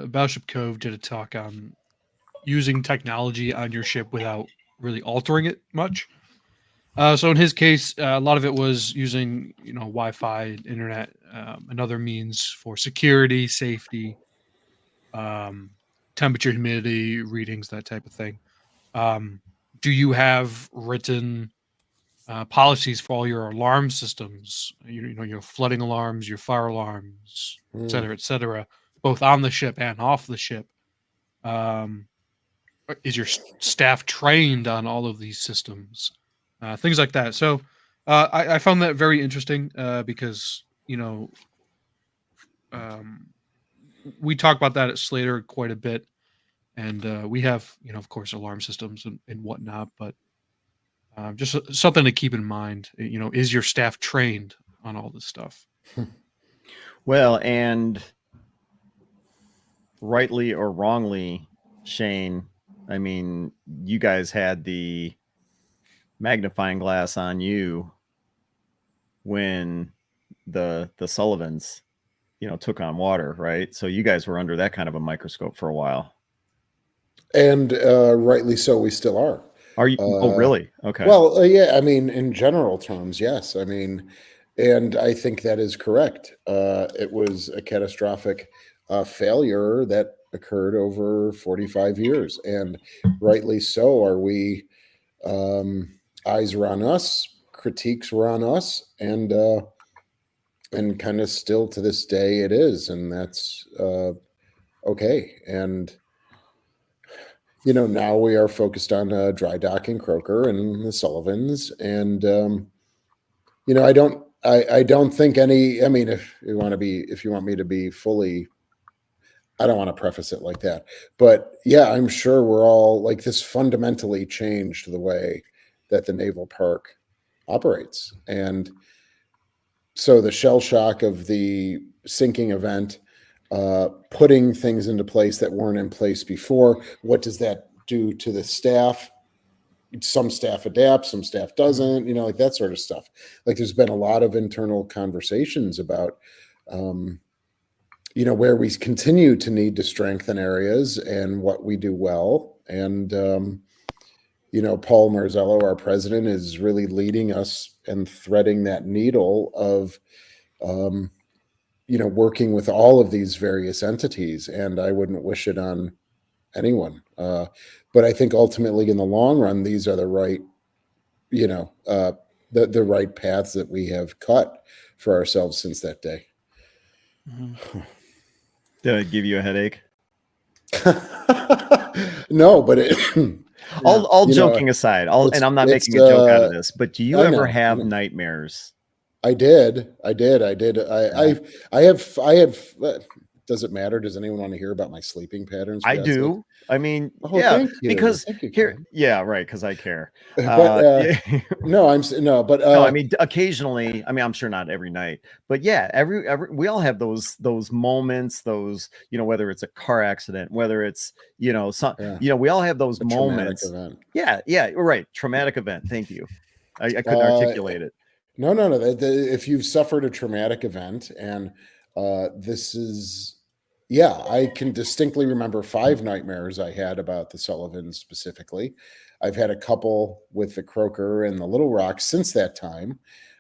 Battleship Cove did a talk on using technology on your ship without really altering it much. So in his case, a lot of it was using, Wi-Fi, internet, and other means for security, safety. temperature, humidity readings, that type of thing. Do you have written policies for all your alarm systems? You know, your flooding alarms, your fire alarms, et cetera, both on the ship and off the ship. Is your staff trained on all of these systems? Things like that. So I found that very interesting because, you know, we talk about that at Slater quite a bit. And we have, you know, of course, alarm systems and whatnot, but just something to keep in mind. You know, is your staff trained on all this stuff? Well, and rightly or wrongly, Shane, I mean, you guys had the magnifying glass on you when the Sullivans, you know, took on water, right? So you guys were under that kind of a microscope for a while. And rightly so, we still are. Are you? Oh, really? Okay. Well, yeah, I mean, in general terms, yes. I mean, and I think that is correct. It was a catastrophic failure that occurred over 45 years, and rightly so. Are we? Eyes were on us, critiques were on us, and kind of still to this day it is, and that's okay. And you know, now we are focused on dry docking Croker and the Sullivans, and you know, I don't think any. I mean, if you want me to be fully, I don't want to preface it like that, but yeah, I'm sure we're all like, this fundamentally changed the way that the naval park operates, and so the shell shock of the sinking event, putting things into place that weren't in place before. What does that do to the staff? Some staff adapts, some staff doesn't, you know, like that sort of stuff. Like there's been a lot of internal conversations about, you know, where we continue to need to strengthen areas and what we do well. And, you know, Paul Marzello, our president, is really leading us and threading that needle of, you know, working with all of these various entities. And I wouldn't wish it on anyone. But I think ultimately in the long run, these are the right, you know, the right paths that we have cut for ourselves since that day. Mm-hmm. Did I give you a headache? No, but all joking aside, and I'm not making a joke out of this, but do you ever have nightmares? I did. I have. Does it matter? Does anyone want to hear about my sleeping patterns? I do. I mean, yeah, thank you. Because thank you, here, yeah, right, because I care. But no, I mean, occasionally. I mean, I'm sure not every night, but yeah, every we all have those moments. Those, you know, whether it's a car accident, whether it's, you know, you know, we all have those moments. Yeah, right. Traumatic event. Thank you. I couldn't articulate it. No. If you've suffered a traumatic event, and this is. Yeah, I can distinctly remember 5 nightmares I had about the Sullivans specifically. I've had a couple with the Croker and the Little Rock since that time.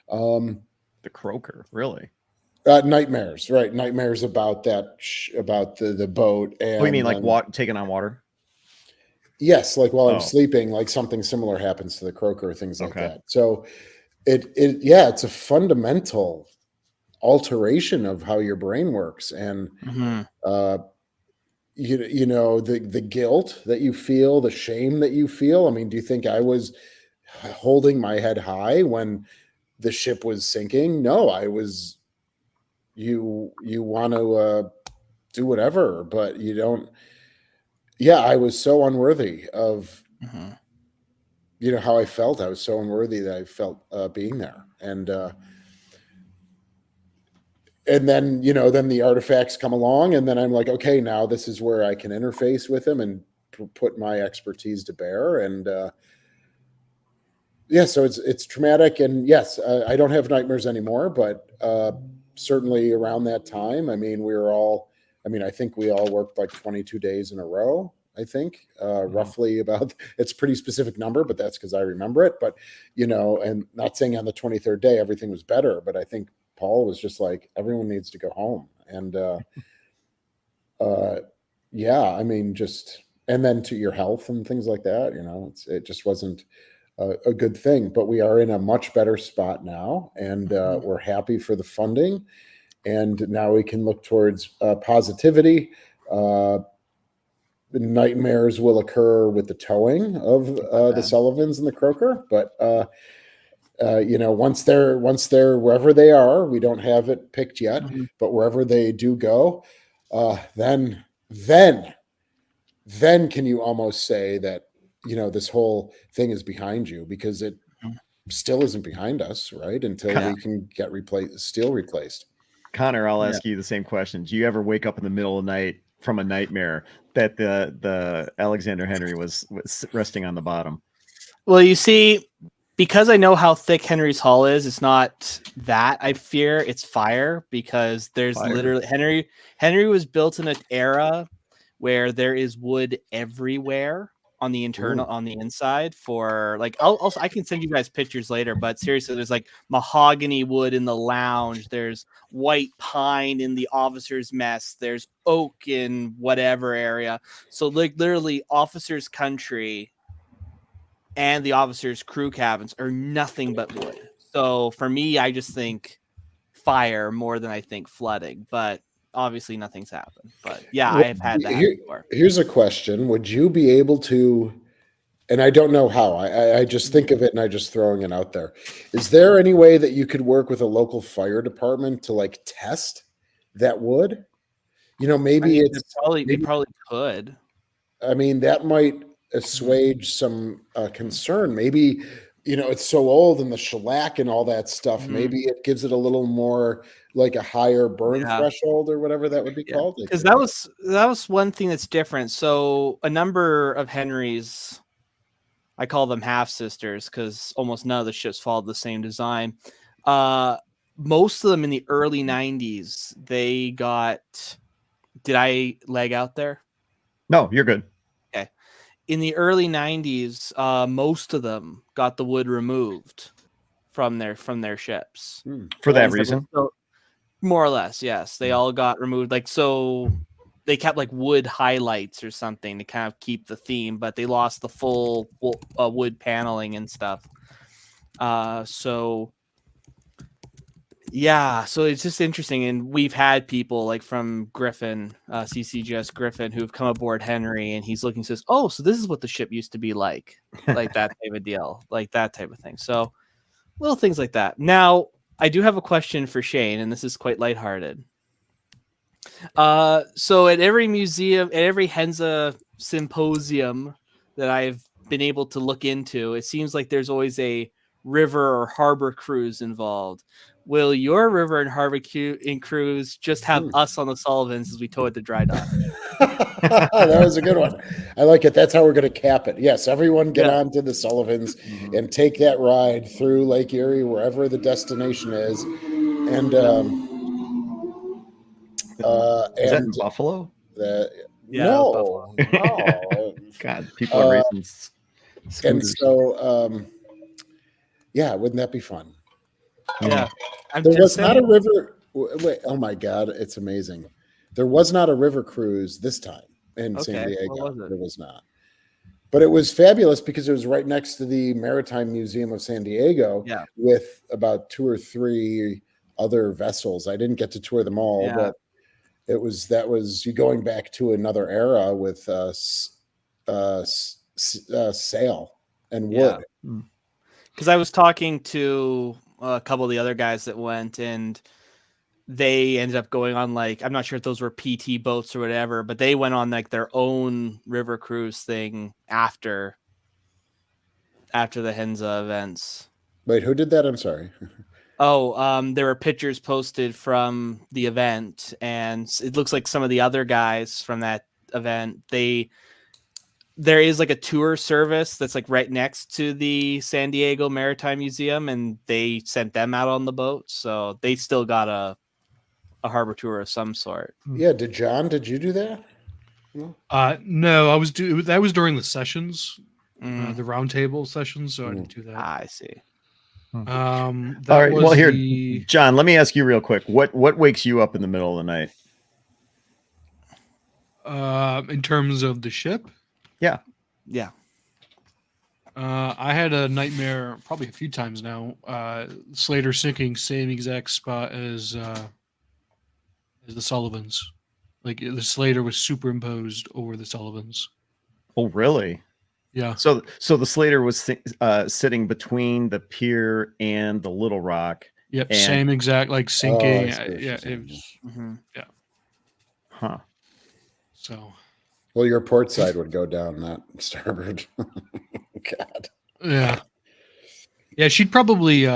The Croker, really? Nightmares, right? Nightmares about that, about the boat. And you mean like taking on water? Yes, like while I'm sleeping, like something similar happens to the Croker, things like that. So it's a fundamental alteration of how your brain works, and you know, the guilt that you feel, the shame that you feel. I mean, do you think I was holding my head high when the ship was sinking? No, I was. You want to do whatever, but you don't. Yeah, I was so unworthy of, you know, how I felt. I was so unworthy that I felt being there, and then, you know, then the artifacts come along, and then I'm like, okay, now this is where I can interface with them and put my expertise to bear. And yeah, so it's traumatic. And yes, I don't have nightmares anymore, but certainly around that time, I mean, I think we all worked like 22 days in a row. I think roughly about, it's a pretty specific number, but that's because I remember it. But, you know, and not saying on the 23rd day everything was better, but I think Paul was just like, everyone needs to go home. And yeah, I mean, and then to your health and things like that, it just wasn't a good thing. But we are in a much better spot now, and we're happy for the funding. And now we can look towards positivity. The nightmares will occur with the towing of the Sullivans and the Croaker, but once they're wherever they are, we don't have it picked yet, but wherever they do go, then can you almost say that this whole thing is behind you, because it still isn't behind us, right? Until we can get steel replaced. Connor, I'll ask you the same question. Do you ever wake up in the middle of the night from a nightmare that the Alexander Henry was resting on the bottom? Well, you see, because I know how thick Henry's hull is, it's not that I fear, it's fire, because there's literally Henry was built in an era where there is wood everywhere on the on the inside, for like, I can send you guys pictures later, but seriously, there's like mahogany wood in the lounge, there's white pine in the officers' mess, there's oak in whatever area. So like literally officers' country and the officers' crew cabins are nothing but wood. So for me, I just think fire more than I think flooding, but obviously nothing's happened. But yeah, I have had that before. Here's a question. Would you be able to, and I don't know how, I just think of it and I just throwing it out there. Is there any way that you could work with a local fire department to like test that wood? Maybe they probably could. I mean, that might assuage some concern. Maybe, it's so old and the shellac and all that stuff. Maybe it gives it a little more like a higher burn threshold or whatever that would be called. Because that was one thing that's different. So a number of Henrys, I call them half sisters because almost none of the ships followed the same design. Most of them in the early 90s, they got. Did I leg out there? No, you're good. Okay. In the early 90s, most of them got the wood removed from their ships. For that reason? More or less, yes. They all got removed. Like, so they kept like wood highlights or something to kind of keep the theme, but they lost the full wood paneling and stuff. So it's just interesting. And we've had people like from Griffin, CCGS Griffin, who've come aboard Henry, and he's looking and says, "Oh, so this is what the ship used to be like that type of deal, like that type of thing." So little things like that. Now, I do have a question for Shane, and this is quite lighthearted. So at every museum, at every Hinsa symposium that I've been able to look into, it seems like there's always a river or harbor cruise involved. Will your river and harbor cruise just have us on the Sullivans as we tow it to dry dock? That was a good one. I like it. That's how we're going to cap it. Yes, everyone get on to the Sullivans and take that ride through Lake Erie, wherever the destination is. And is that in Buffalo? No. God, people are racing scooters. And so, wouldn't that be fun? Yeah. There was not a river. Wait, oh my God, it's amazing. There was not a river cruise this time in San Diego. There was not. But it was fabulous because it was right next to the Maritime Museum of San Diego with about 2 or 3 other vessels. I didn't get to tour them all, but that was you going back to another era with sail and wood. Because I was talking to a couple of the other guys that went, and they ended up going on, like, I'm not sure if those were PT boats or whatever, but they went on like their own river cruise thing after the Hinsa events. Wait, who did that? I'm sorry. There were pictures posted from the event, and it looks like some of the other guys from that event, there is like a tour service that's like right next to the San Diego Maritime Museum, and they sent them out on the boat. So they still got a harbor tour of some sort. Yeah. Did you do that? No, that was during the sessions, the roundtable sessions. So I didn't do that. I see. All right. Well, here, John, let me ask you real quick. What wakes you up in the middle of the night? In terms of the ship, Yeah. Yeah. I had a nightmare probably a few times now. Slater sinking same exact spot as the Sullivans. Like the Slater was superimposed over the Sullivans. Oh, really? Yeah. So the Slater was sitting between the pier and the Little Rock. Yep. And- Same exact like sinking. I see what Yeah. you're saying, It was, Mm-hmm. Huh. so. Well, your port side would go down, not starboard. God. Yeah. Yeah, she'd probably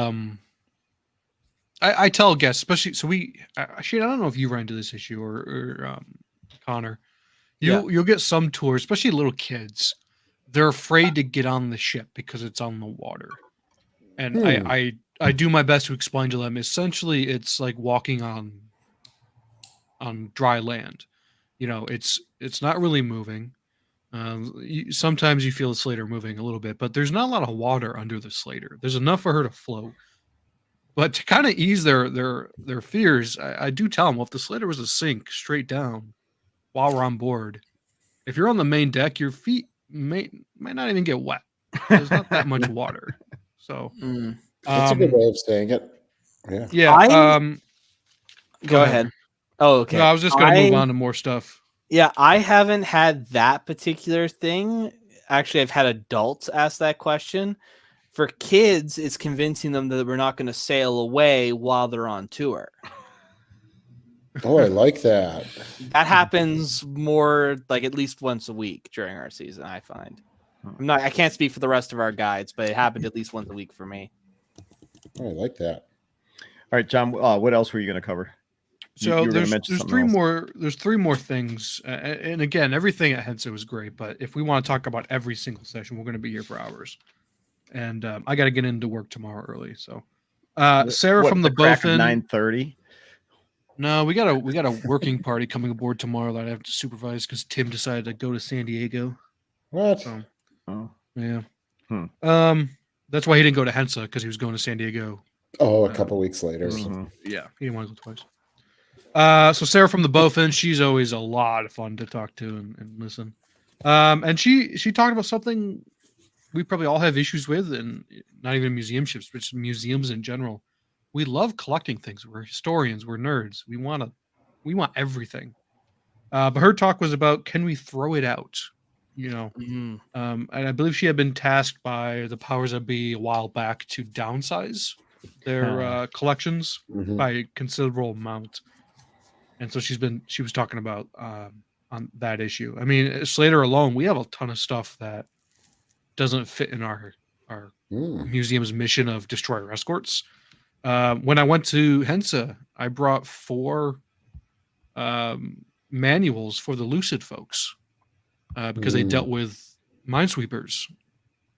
I tell guests, especially so I don't know if you ran into this issue or Connor. You'll get some tours, especially little kids. They're afraid to get on the ship because it's on the water. And I do my best to explain to them essentially it's like walking on dry land. You know, it's not really moving. Sometimes you feel the Slater moving a little bit, but there's not a lot of water under the Slater. There's enough for her to float. But to kind of ease their fears, I do tell them, well, if the Slater was to sink straight down while we're on board, if you're on the main deck, your feet might not even get wet. There's not that much water. So That's a good way of saying it. Yeah. Yeah. Go ahead. Oh, okay. No, I was just going to move on to more stuff. Yeah, I haven't had that particular thing. Actually, I've had adults ask that question. For kids, it's convincing them that we're not going to sail away while they're on tour. Oh, I like that. That happens more like at least once a week during our season, I find. I can't speak for the rest of our guides, but it happened at least once a week for me. Oh, I like that. All right, John, what else were you going to cover? So You were gonna there's mention something three else. more. There's three more things, and again, everything at Hinsa was great. But if we want to talk about every single session, we're going to be here for hours. And I got to get into work tomorrow early. So, Sarah from the Bowfin. 9:30. No, we got a working party coming aboard tomorrow that I have to supervise because Tim decided to go to San Diego. What? So, Oh. yeah. Hmm. That's why he didn't go to Hinsa because he was going to San Diego. Oh, a couple weeks later. Mhm. Yeah, he didn't want to go twice. So Sarah from the Bowfin, she's always a lot of fun to talk to and listen. And she talked about something we probably all have issues with, and not even museum ships, but just museums in general. We love collecting things. We're historians. We're nerds. We want everything. But her talk was about, can we throw it out? You know, and I believe she had been tasked by the powers that be a while back to downsize their collections by a considerable amount. And so she was talking about on that issue. I mean, Slater alone, we have a ton of stuff that doesn't fit in our museum's mission of destroyer escorts. When I went to Hinsa, I brought 4 manuals for the Lucid folks because they dealt with minesweepers.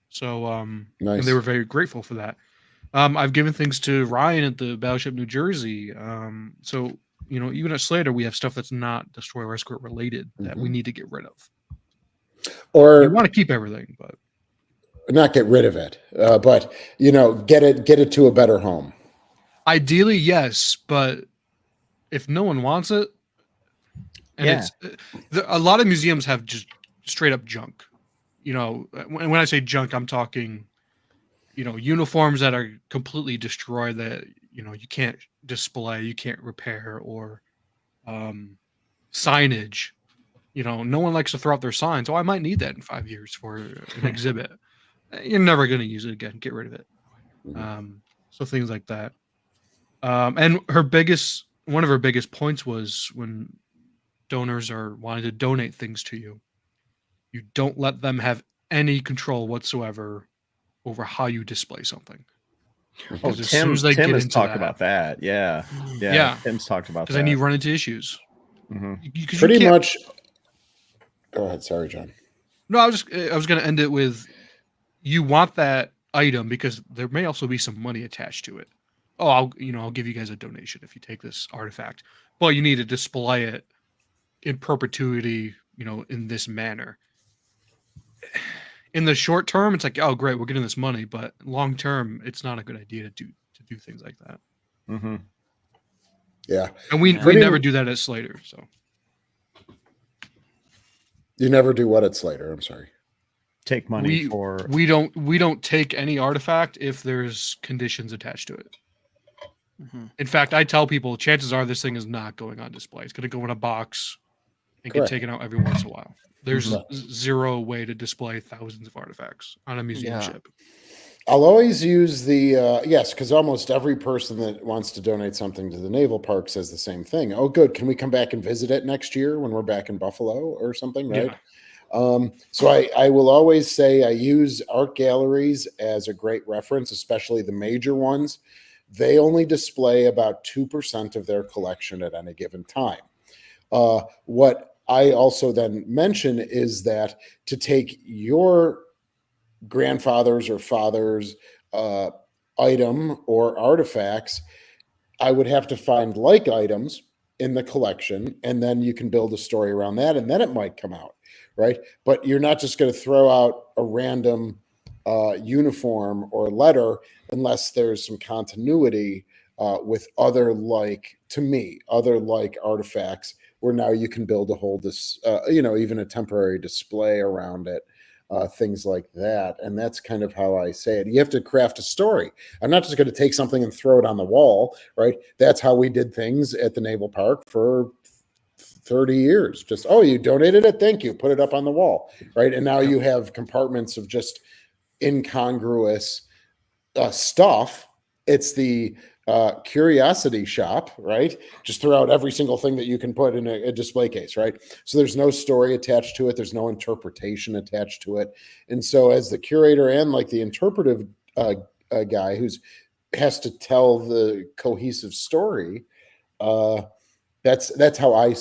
So Nice. and they were very grateful for that. I've given things to Ryan at the Battleship New Jersey. So you know, even at Slater, we have stuff that's not destroyer escort related that we need to get rid of. Or We want to keep everything, but not get rid of it, but you know, get it to a better home. ideally, yes. But if no one wants it, and Yeah. a lot of museums have just straight up junk. You know, when I say junk, I'm talking, you know, uniforms that are completely destroyed that, you know, you can't display, you can't repair, or signage. You know, no one likes to throw out their signs. Oh, I might need that in 5 years for an exhibit. You're never going to use it again. Get rid of it. So things like that. And one of her biggest points was when donors are wanting to donate things to you, you don't let them have any control whatsoever over how you display something. Oh, Because as soon as they Tim get has into talked that- about that. Yeah. Yeah. Tim's talked about because that. then you run into issues. Mhm. You Pretty can't- much. Go ahead. Sorry, John. No, I was going to end it with, you want that item because there may also be some money attached to it. Oh, I'll give you guys a donation if you take this artifact. Well, you need to display it in perpetuity, you know, in this manner. In the short term, it's like, oh, great, we're getting this money, but long term, it's not a good idea to do things like that. Mhm. Yeah. And we Pretty never do that at Slater. So You never do what at Slater? I'm sorry. Take money we don't take any artifact if there's conditions attached to it. Mm-hmm. In fact, I tell people chances are this thing is not going on display. It's going to go in a box and Correct. get taken out every once in a while. There's Mhm. zero way to display thousands of artifacts on a museum ship. I'll always use the yes, because almost every person that wants to donate something to the naval park says the same thing. Oh, good. Can we come back and visit it next year when we're back in Buffalo or something? Right. Yeah. So I will always say I use art galleries as a great reference, especially the major ones. They only display about 2% of their collection at any given time. What I also then mention is that to take your grandfather's or father's item or artifacts, I would have to find like items in the collection, and then you can build a story around that, and then it might come out, right? But you're not just going to throw out a random uniform or letter unless there's some continuity with other like artifacts, where now you can build a whole even a temporary display around it. Things like that. And that's kind of how I say it. You have to craft a story. I'm not just going to take something and throw it on the wall, right? That's how we did things at the Naval Park for 30 years. Just, oh, you donated it? Thank you. Put it up on the wall, right? And now you have compartments of just incongruous stuff. It's the curiosity shop, right? Just throw out every single thing that you can put in a display case, right? So there's no story attached to it. There's no interpretation attached to it. And so as the curator and like the interpretive guy who's has to tell the cohesive story, that's how I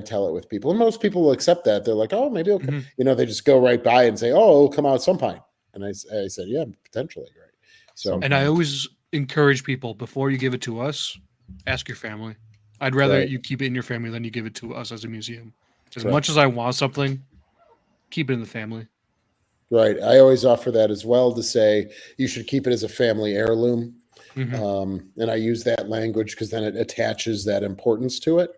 tell it with people. And most people will accept that. They're like, oh, maybe it'll they just go right by and say, oh, it'll come out sometime. And I said, yeah, potentially, right? So, and I always encourage people, before you give it to us, ask your family. I'd rather you keep it in your family than you give it to us as a museum. As much as I want something, keep it in the family. Right. I always offer that as well, to say you should keep it as a family heirloom. And I use that language because then it attaches that importance to it.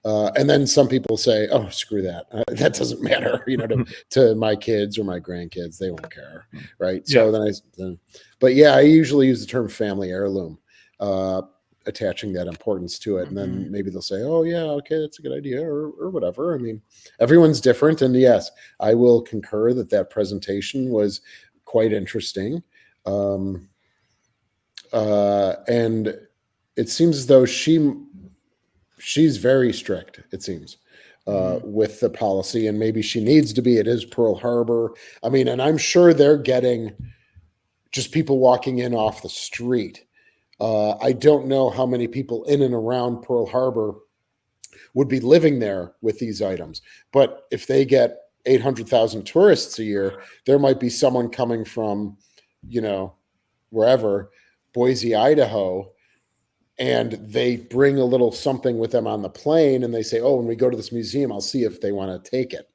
And then some people say, oh, screw that. That doesn't matter, to my kids or my grandkids. They won't care. Right. So but yeah, I usually use the term family heirloom, attaching that importance to it. And then maybe they'll say, oh, yeah, okay, that's a good idea or whatever. I mean, everyone's different. And yes, I will concur that presentation was quite interesting. And it seems as though she's very strict, it seems, with the policy, and maybe she needs to be. It is Pearl Harbor. I mean, and I'm sure they're getting just people walking in off the street. I don't know how many people in and around Pearl Harbor would be living there with these items. But if they get 800,000 tourists a year, there might be someone coming from, wherever, Boise, Idaho, and they bring a little something with them on the plane, and they say, oh, when we go to this museum, I'll see if they want to take it.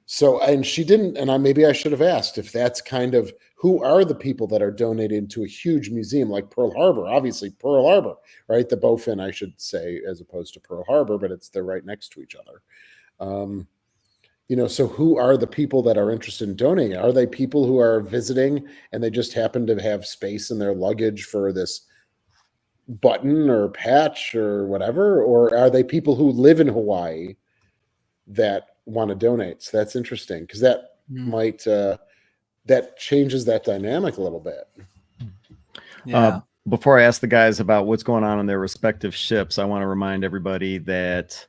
So, and she didn't, and maybe I should have asked if that's kind of, who are the people that are donated to a huge museum like Pearl Harbor? Obviously Pearl Harbor, right? The Bowfin, I should say, as opposed to Pearl Harbor, but they're right next to each other. So who are the people that are interested in donating? Are they people who are visiting and they just happen to have space in their luggage for this button or patch or whatever? Or are they people who live in Hawaii that want to donate? So that's interesting, because that might that changes that dynamic a little bit. Before I ask the guys about what's going on their respective ships, I want to remind everybody that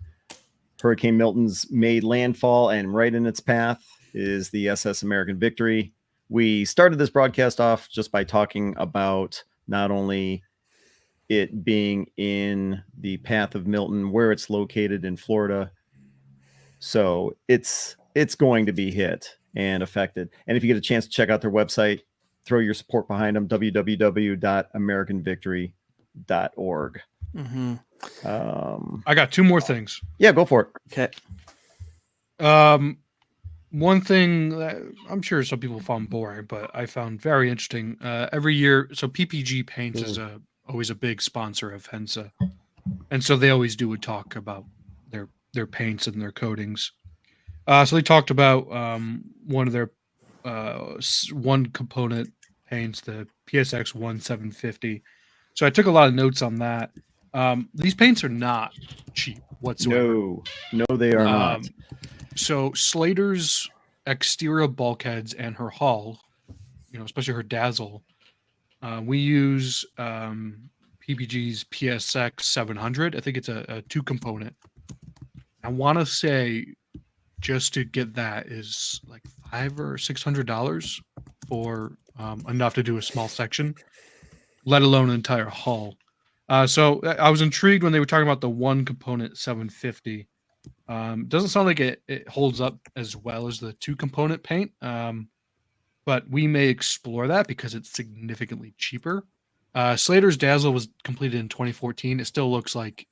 Hurricane Milton's made landfall, and right in its path is the SS American Victory. We started this broadcast off just by talking about not only it being in the path of Milton, where it's located in Florida. So it's going to be hit and affected. And if you get a chance to check out their website, throw your support behind them, www.americanvictory.org. I got two more things. Yeah, go for it. Okay. One thing that I'm sure some people found boring, but I found very interesting. Every year, so PPG Paints is always a big sponsor of Hinsa, and so they always do a talk about their paints and their coatings. So they talked about one of their one component paints, the PSX 1750. So I took a lot of notes on that. These paints are not cheap whatsoever. No, they are not. So Slater's exterior bulkheads and her hull, especially her dazzle, we use PPG's PSX 700. I think it's a 2-component. I want to say just to get that is like $500 or $600 for enough to do a small section, let alone an entire hull. So I was intrigued when they were talking about the 1-component 750. Doesn't sound like it holds up as well as the 2-component paint, but we may explore that because it's significantly cheaper. Slater's Dazzle was completed in 2014. It still looks like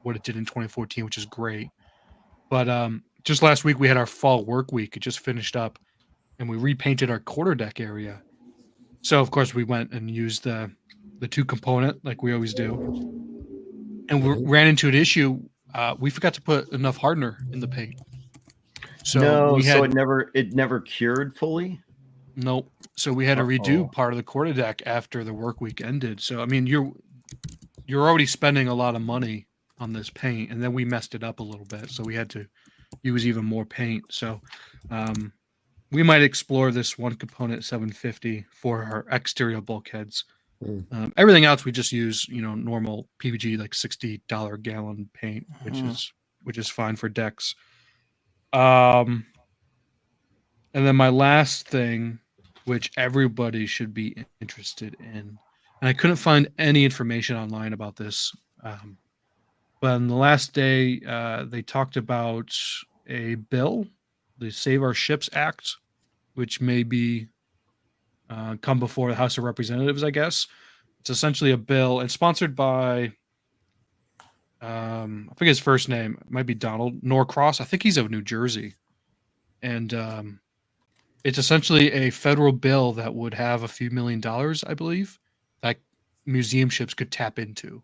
what it did in 2014, which is great. But just last week we had our fall work week. It just finished up, and we repainted our quarterdeck area. So of course we went and used the 2-component like we always do, and we ran into an issue. We forgot to put enough hardener in the paint. So it never cured fully. Nope. So we had to redo part of the quarterdeck after the work week ended. So I mean, you're already spending a lot of money on this paint, and then we messed it up a little bit, so we had to use even more paint. So we might explore this 1-component 750 for our exterior bulkheads. Everything else we just use normal PVG, like $60 gallon paint, which is fine for decks. And then my last thing, which everybody should be interested in, and I couldn't find any information online about this, but on the last day they talked about a bill, the Save Our Ships Act, which may be come before the House of Representatives, I guess. It's essentially a bill. It's sponsored by, I forget his first name. It might be Donald Norcross. I think he's of New Jersey. And it's essentially a federal bill that would have a few $1 million, I believe, that museum ships could tap into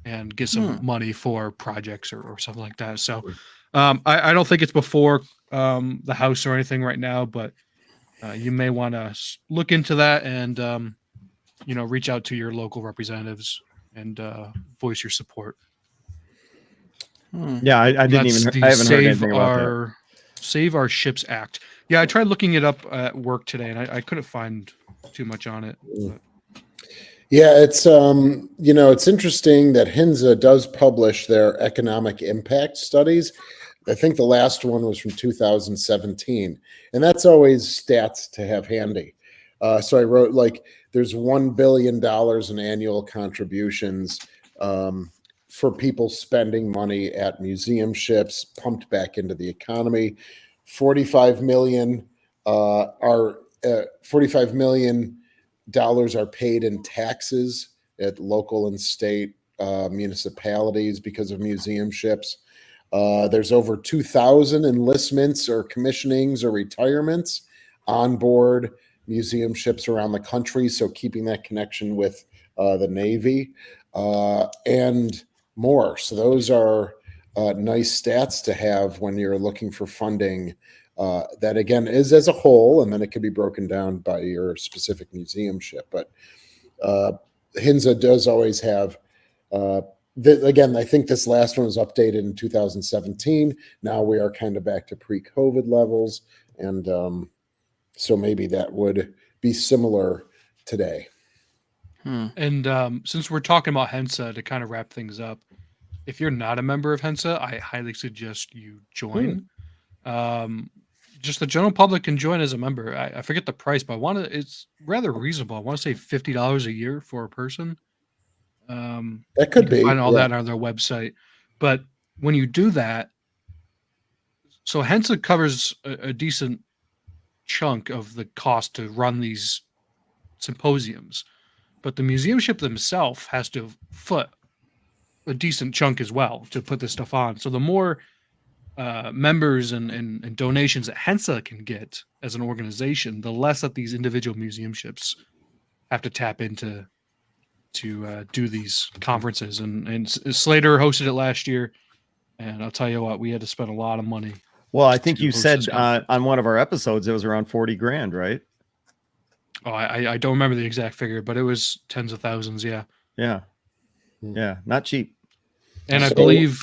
and get some money for projects or something like that. So I don't think it's before the House or anything right now, but you may want to look into that and, reach out to your local representatives and voice your support. Yeah, I haven't heard anything about that. Save Our Ships Act. Yeah, I tried looking it up at work today, and I couldn't find too much on it. But. Yeah, it's it's interesting that Hinsa does publish their economic impact studies. I think the last one was from 2017, and that's always stats to have handy. So I wrote there's $1 billion in annual contributions for people spending money at museum ships, pumped back into the economy. 45 million are $45 million are paid in taxes at local and state municipalities because of museum ships. There's over 2,000 enlistments or commissionings or retirements on board museum ships around the country. So keeping that connection with the Navy and more. So those are nice stats to have when you're looking for funding. That again is as a whole, and then it can be broken down by your specific museum ship. But Hinsa does always have. Again, I think this last one was updated in 2017. Now we are kind of back to pre-COVID levels, and so maybe that would be similar today. And since we're talking about Hinsa, to kind of wrap things up, if you're not a member of Hinsa, I highly suggest you join. Just the general public can join as a member. I forget the price, but it's rather reasonable. I want to say $50 a year for a person. That could be. Find all that on their website. But when you do that, so Hinsa covers a decent chunk of the cost to run these symposiums, but the museum ship themselves has to foot a decent chunk as well to put this stuff on. So the more members and donations that Hinsa can get as an organization, the less that these individual museum ships have to tap into to do these conferences. And Slater hosted it last year, and I'll tell you what, we had to spend a lot of money Well, I think to you host said this conference. on one of our episodes it was around 40 grand, right? Oh, I don't remember the exact figure, but it was tens of thousands. Yeah. Yeah. Yeah. Not cheap. And I So- believe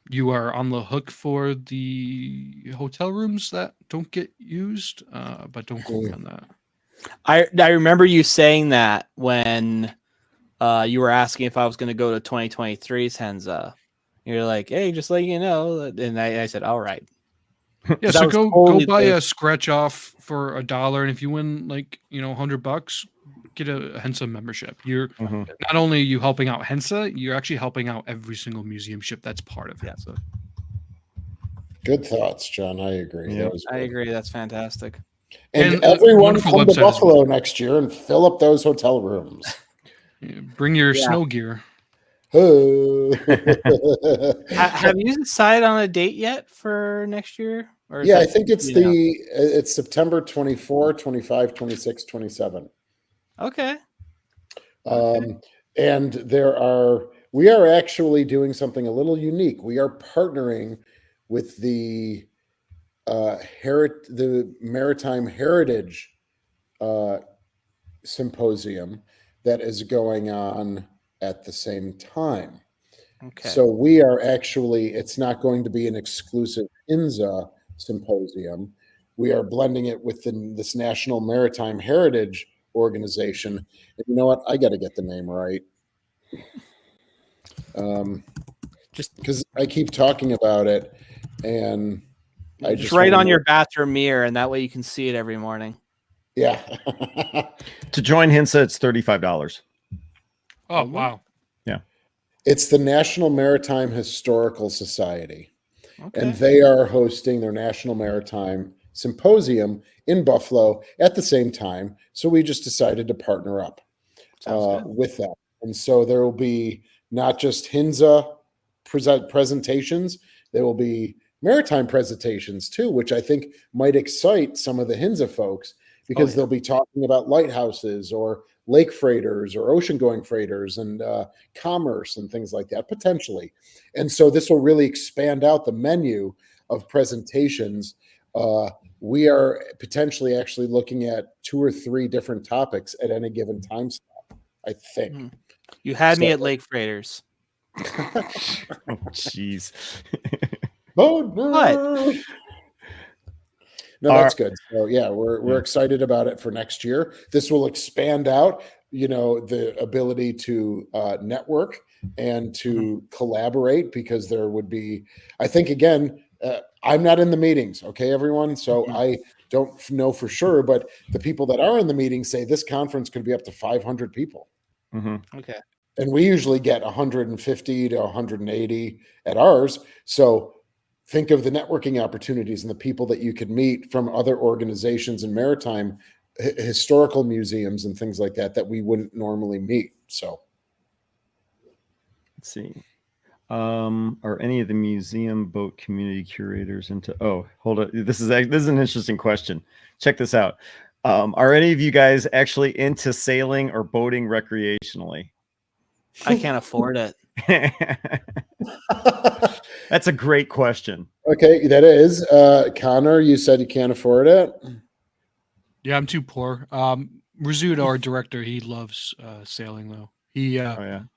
you are on the hook for the hotel rooms that don't get used, but don't quote me on that. I remember you saying that when you were asking if I was going to go to 2023's Hinsa. You're like, hey, just letting you know. And I said, all right. Yeah, 'Cause so that was go totally buy the- a scratch off for $1, and if you win like $100, get a Hensa membership. You're Mhm. not only are you helping out Hensa, you're actually helping out every single museum ship that's part of Hensa. Good thoughts, John. I agree. Yeah. That was I good. agree. That's fantastic. And, And everyone wonderful come to website as Buffalo next year and fill up those hotel rooms. Yeah, bring your Yeah. snow gear. Oh. Have you decided on a date yet for next year? Or is Yeah, I that, think it's you know? it's September 24, 25, 26, 27. Okay. And we are actually doing something a little unique. We are partnering with the Maritime Heritage Symposium that is going on at the same time. Okay. So we are actually, it's not going to be an exclusive Hinsa symposium. We are blending it with this National Maritime Heritage Organization. And you know what? I got to get the name right. Just because I keep talking about it, and I just write on wanna your know- bathroom mirror, and that way you can see it every morning. Yeah. To join Hinsa, it's $35. Oh, wow. It's the National Maritime Historical Society. Okay. And they are hosting their National Maritime Symposium in Buffalo at the same time. So we just decided to partner up Sounds good. with that. And so there will be not just Hinsa presentations, there will be maritime presentations too, which I think might excite some of the Hinsa folks because yeah. they'll be talking about lighthouses or lake freighters or ocean going freighters and commerce and things like that potentially. And so this will really expand out the menu of presentations. We are potentially actually looking at 2 or 3 different topics at any given time slot, I think. You had me So- at Lake Freighters. Oh, jeez. Oh, no. No, that's good. So yeah, we're excited about it for next year. This will expand out, the ability to network and to collaborate because there would be, I think again, I'm not in the meetings, okay, everyone. So I don't know for sure, but the people that are in the meeting say this conference could be up to 500 people. Mm-hmm. Okay. And we usually get 150 to 180 at ours. So think of the networking opportunities and the people that you could meet from other organizations and maritime historical museums and things like that we wouldn't normally meet. So Let's see. Are any of the museum boat community curators into? Oh, hold on. This is an interesting question. Check this out. Are any of you guys actually into sailing or boating recreationally? I can't afford it. That's a great question. Okay, that is. Connor, you said you can't afford it. Yeah, I'm too poor. Rizzuto, our director, he loves sailing though. He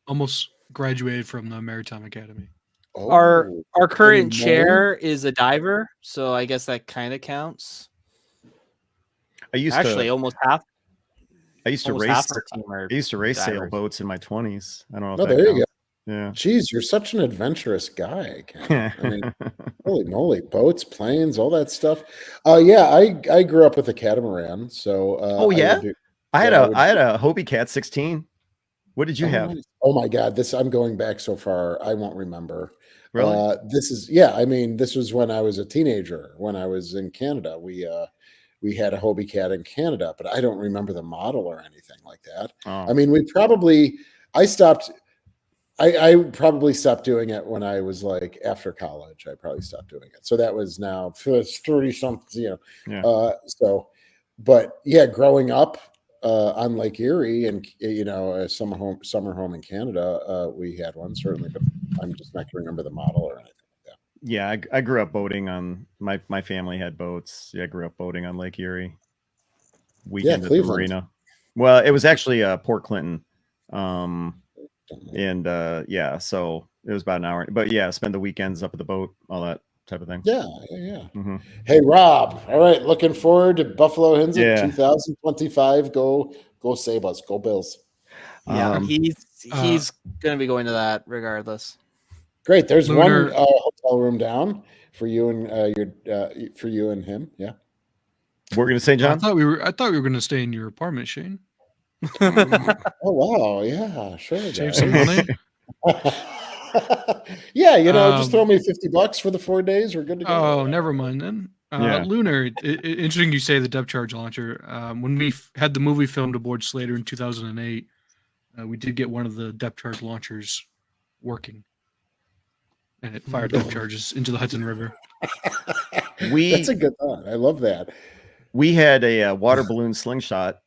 almost graduated from the Maritime Academy. Oh, Our current Any chair is a diver, so I guess that kind of counts. I used Actually, to almost half race. half our team are I used to race divers. sailboats in my 20s. I don't know if Oh, that there you counts. go. Yeah. Geez, you're such an adventurous guy, Ken. I mean, holy moly, boats, planes, all that stuff. Yeah, I grew up with a catamaran, so Oh yeah, I had a Hobie Cat 16. What did you have? Nice. Oh my God, I'm going back so far, I won't remember. Really? This was when I was a teenager, when I was in Canada. We had a Hobie Cat in Canada, but I don't remember the model or anything like that. Oh. I mean, I probably stopped doing it when I was like after college. I probably stopped doing it. So that was now 30 something, Yeah. But yeah, growing up on Lake Erie and, a summer home in Canada, we had one certainly, but I'm just not going to remember the model or anything like that. Yeah, I grew up boating on my family had boats. Yeah, I grew up boating on Lake Erie. Weekend at the Cleveland. marina. Well, it was actually Port Clinton. And yeah, so it was about an hour. But yeah, spend the weekends up at the boat, all that type of thing. Yeah. Hey, Rob. All right, looking forward to Buffalo Hinsa Yeah. 2025. Go Sabres. Go Bills. Yeah, he's gonna be going to that regardless. Great. There's Lunar- one hotel room down for you and for you and him. Yeah. We're gonna say, I John. thought we were going to stay in your apartment, Shane. Oh wow. Yeah. Sure. Save guys. some money. Yeah. Just throw me $50 for the 4 days. We're good to go. Oh, never mind then. Yeah. Lunar, interesting you say the depth charge launcher. When we had the movie filmed aboard Slater in 2008, we did get one of the depth charge launchers working, and it fired depth charges into the Hudson River. That's a good thought. I love that. We had a water balloon slingshot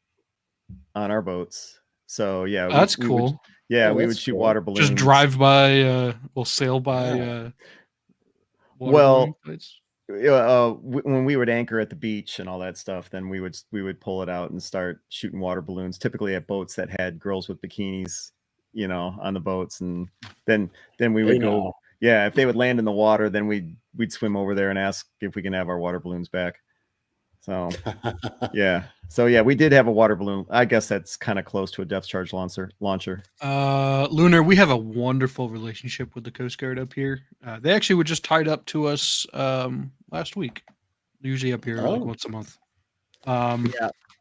on our boats. So yeah, That's we cool. Would, we that's would shoot cool. water balloons. Just drive by, sail by. Water Well, balloon sites. when we would anchor at the beach and all that stuff, then we would pull it out and start shooting water balloons, typically at boats that had girls with bikinis, on the boats, and then we would go. Yeah, if they would land in the water, then we'd swim over there and ask if we can have our water balloons back. So yeah, we did have a water balloon. I guess that's kind of close to a depth charge launcher. Lunar, we have a wonderful relationship with the Coast Guard up here. They actually were just tied up to us last week. They're usually up here like once a month. Yeah,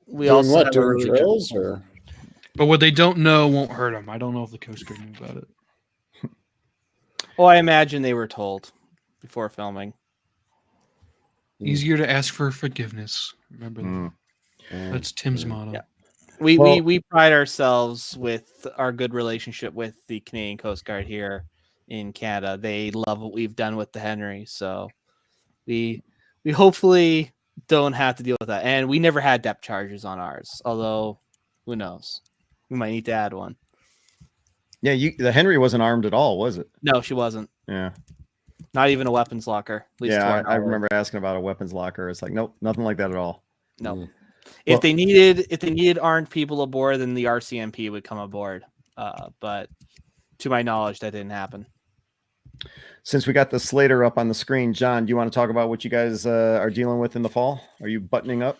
we Doing also what? have a Doing really good- drills or? But what they don't know won't hurt them. I don't know if the Coast Guard knew about it. Well, I imagine they were told before filming. Easier to ask for forgiveness. Remember that. That's Tim's motto. Yeah. We pride ourselves with our good relationship with the Canadian Coast Guard here in Canada. They love what we've done with the Henry, so we hopefully don't have to deal with that. And we never had depth charges on ours, although who knows? We might need to add one. Yeah, the Henry wasn't armed at all, was it? No, she wasn't. Yeah. Not even a weapons locker. At least to Yeah, our I knowledge. remember asking about a weapons locker. It's like, nope, nothing like that at all. No. If they needed armed people aboard, then the RCMP would come aboard. But to my knowledge, that didn't happen. Since we got the Slater up on the screen, John, do you want to talk about what you guys are dealing with in the fall? Are you buttoning up?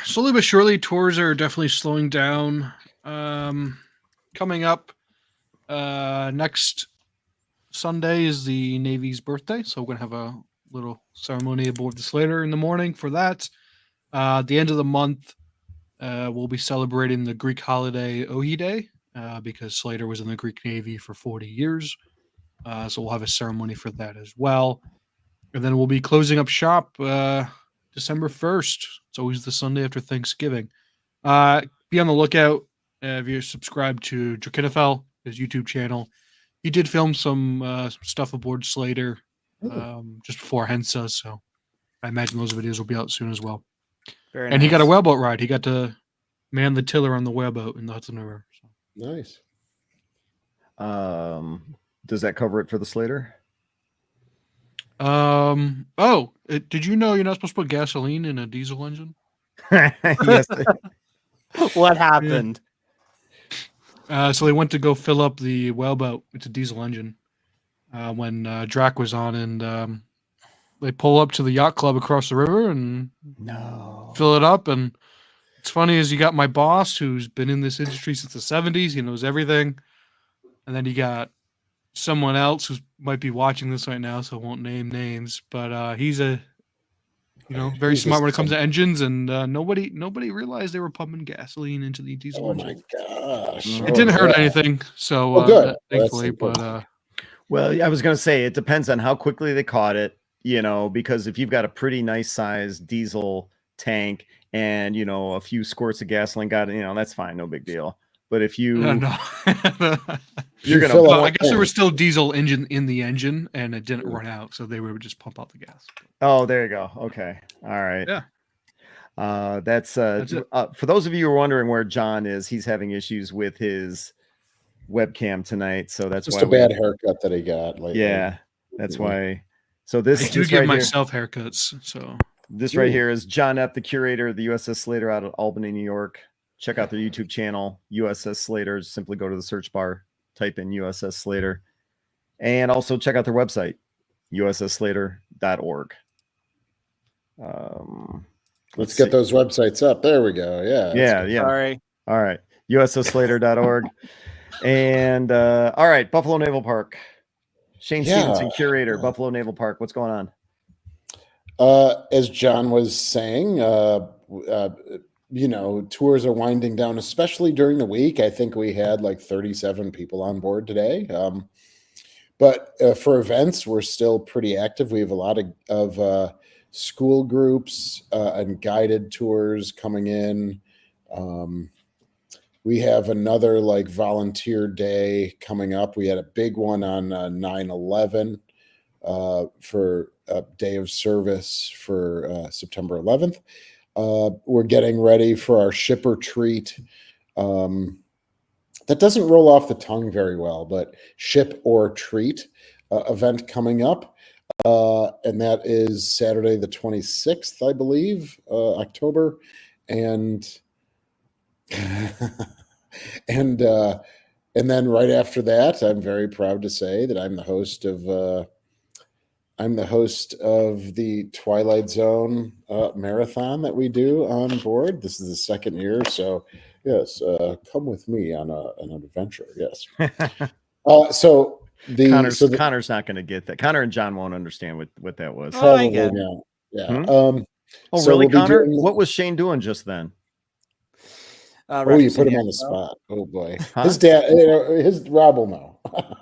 Slowly but surely, tours are definitely slowing down. Coming up next Sunday is the Navy's birthday, so we're gonna have a little ceremony aboard the Slater in the morning for that. At the end of the month, we'll be celebrating the Greek holiday Ohi Day because Slater was in the Greek Navy for 40 years. So we'll have a ceremony for that as well. And then we'll be closing up shop December 1st. It's always the Sunday after Thanksgiving. Be on the lookout if you're subscribed to Drakinafel, his YouTube channel. He did film some stuff aboard Slater just before Hinsa, so I imagine those videos will be out soon as well. Very And he got a nice. whaleboat ride. He got to man the tiller on the whaleboat in the Hudson River. So. Nice. Does that cover it for the Slater? Did you know you're not supposed to put gasoline in a diesel engine? Yes. What happened? So they went to go fill up the whaleboat. It's a diesel engine. When Drac was on, and they pull up to the yacht club across the river and fill it up. And it's funny is you got my boss who's been in this industry since the 70s. He knows everything. And then you got someone else who might be watching this right now, so I won't name names. But he's very He's smart when it just comes to engines. And nobody realized they were pumping gasoline into the diesel Oh engine. my gosh. It didn't hurt anything, so Oh, good. thankfully. That's But Well, I was going to say, it depends on how quickly they caught it, because if you've got a pretty nice sized diesel tank and, a few squirts of gasoline, that's fine. No big deal. But if you, no. you're going fill to, up- I guess there was still diesel engine in the engine, and it didn't run out, so they would just pump out the gas. oh, there you go. Okay. All right. Yeah. That's it. For those of you who are wondering where John is, he's having issues with his webcam tonight. So that's Just why a bad haircut that he got lately. Yeah. That's why. So this I do this give right here, myself haircuts. So this right here is John Epp, the curator of the USS Slater out of Albany, New York. Check out their YouTube channel, USS Slater. Simply go to the search bar, type in USS Slater, and also check out their website, ussslater.org. Let's get those websites up. There we go. Yeah. Yeah. Sorry. All right. ussslater.org. And all right, Buffalo Naval Park. Shane Stevenson, curator, Buffalo Naval Park. What's going on? As John was saying, tours are winding down, especially during the week. I think we had like 37 people on board today. But for events, we're still pretty active. We have a lot of school groups and guided tours coming in. We have another like volunteer day coming up. We had a big one on 9/11 for a day of service for September 11th. We're getting ready for our shipper treat. That doesn't roll off the tongue very well, but ship or treat event coming up. And that is Saturday, the 26th, I believe, October. And and then right after that, I'm very proud to say that I'm the host of the Twilight Zone marathon that we do on board. This is the second year, so yes, come with me on an adventure. Yes. Connor's not going to get that. Connor and John won't understand what that was. Probably not. Yeah. So really, Connor? What was Shane doing just then? You put him on the spot. Oh boy, his dad, Rob will know.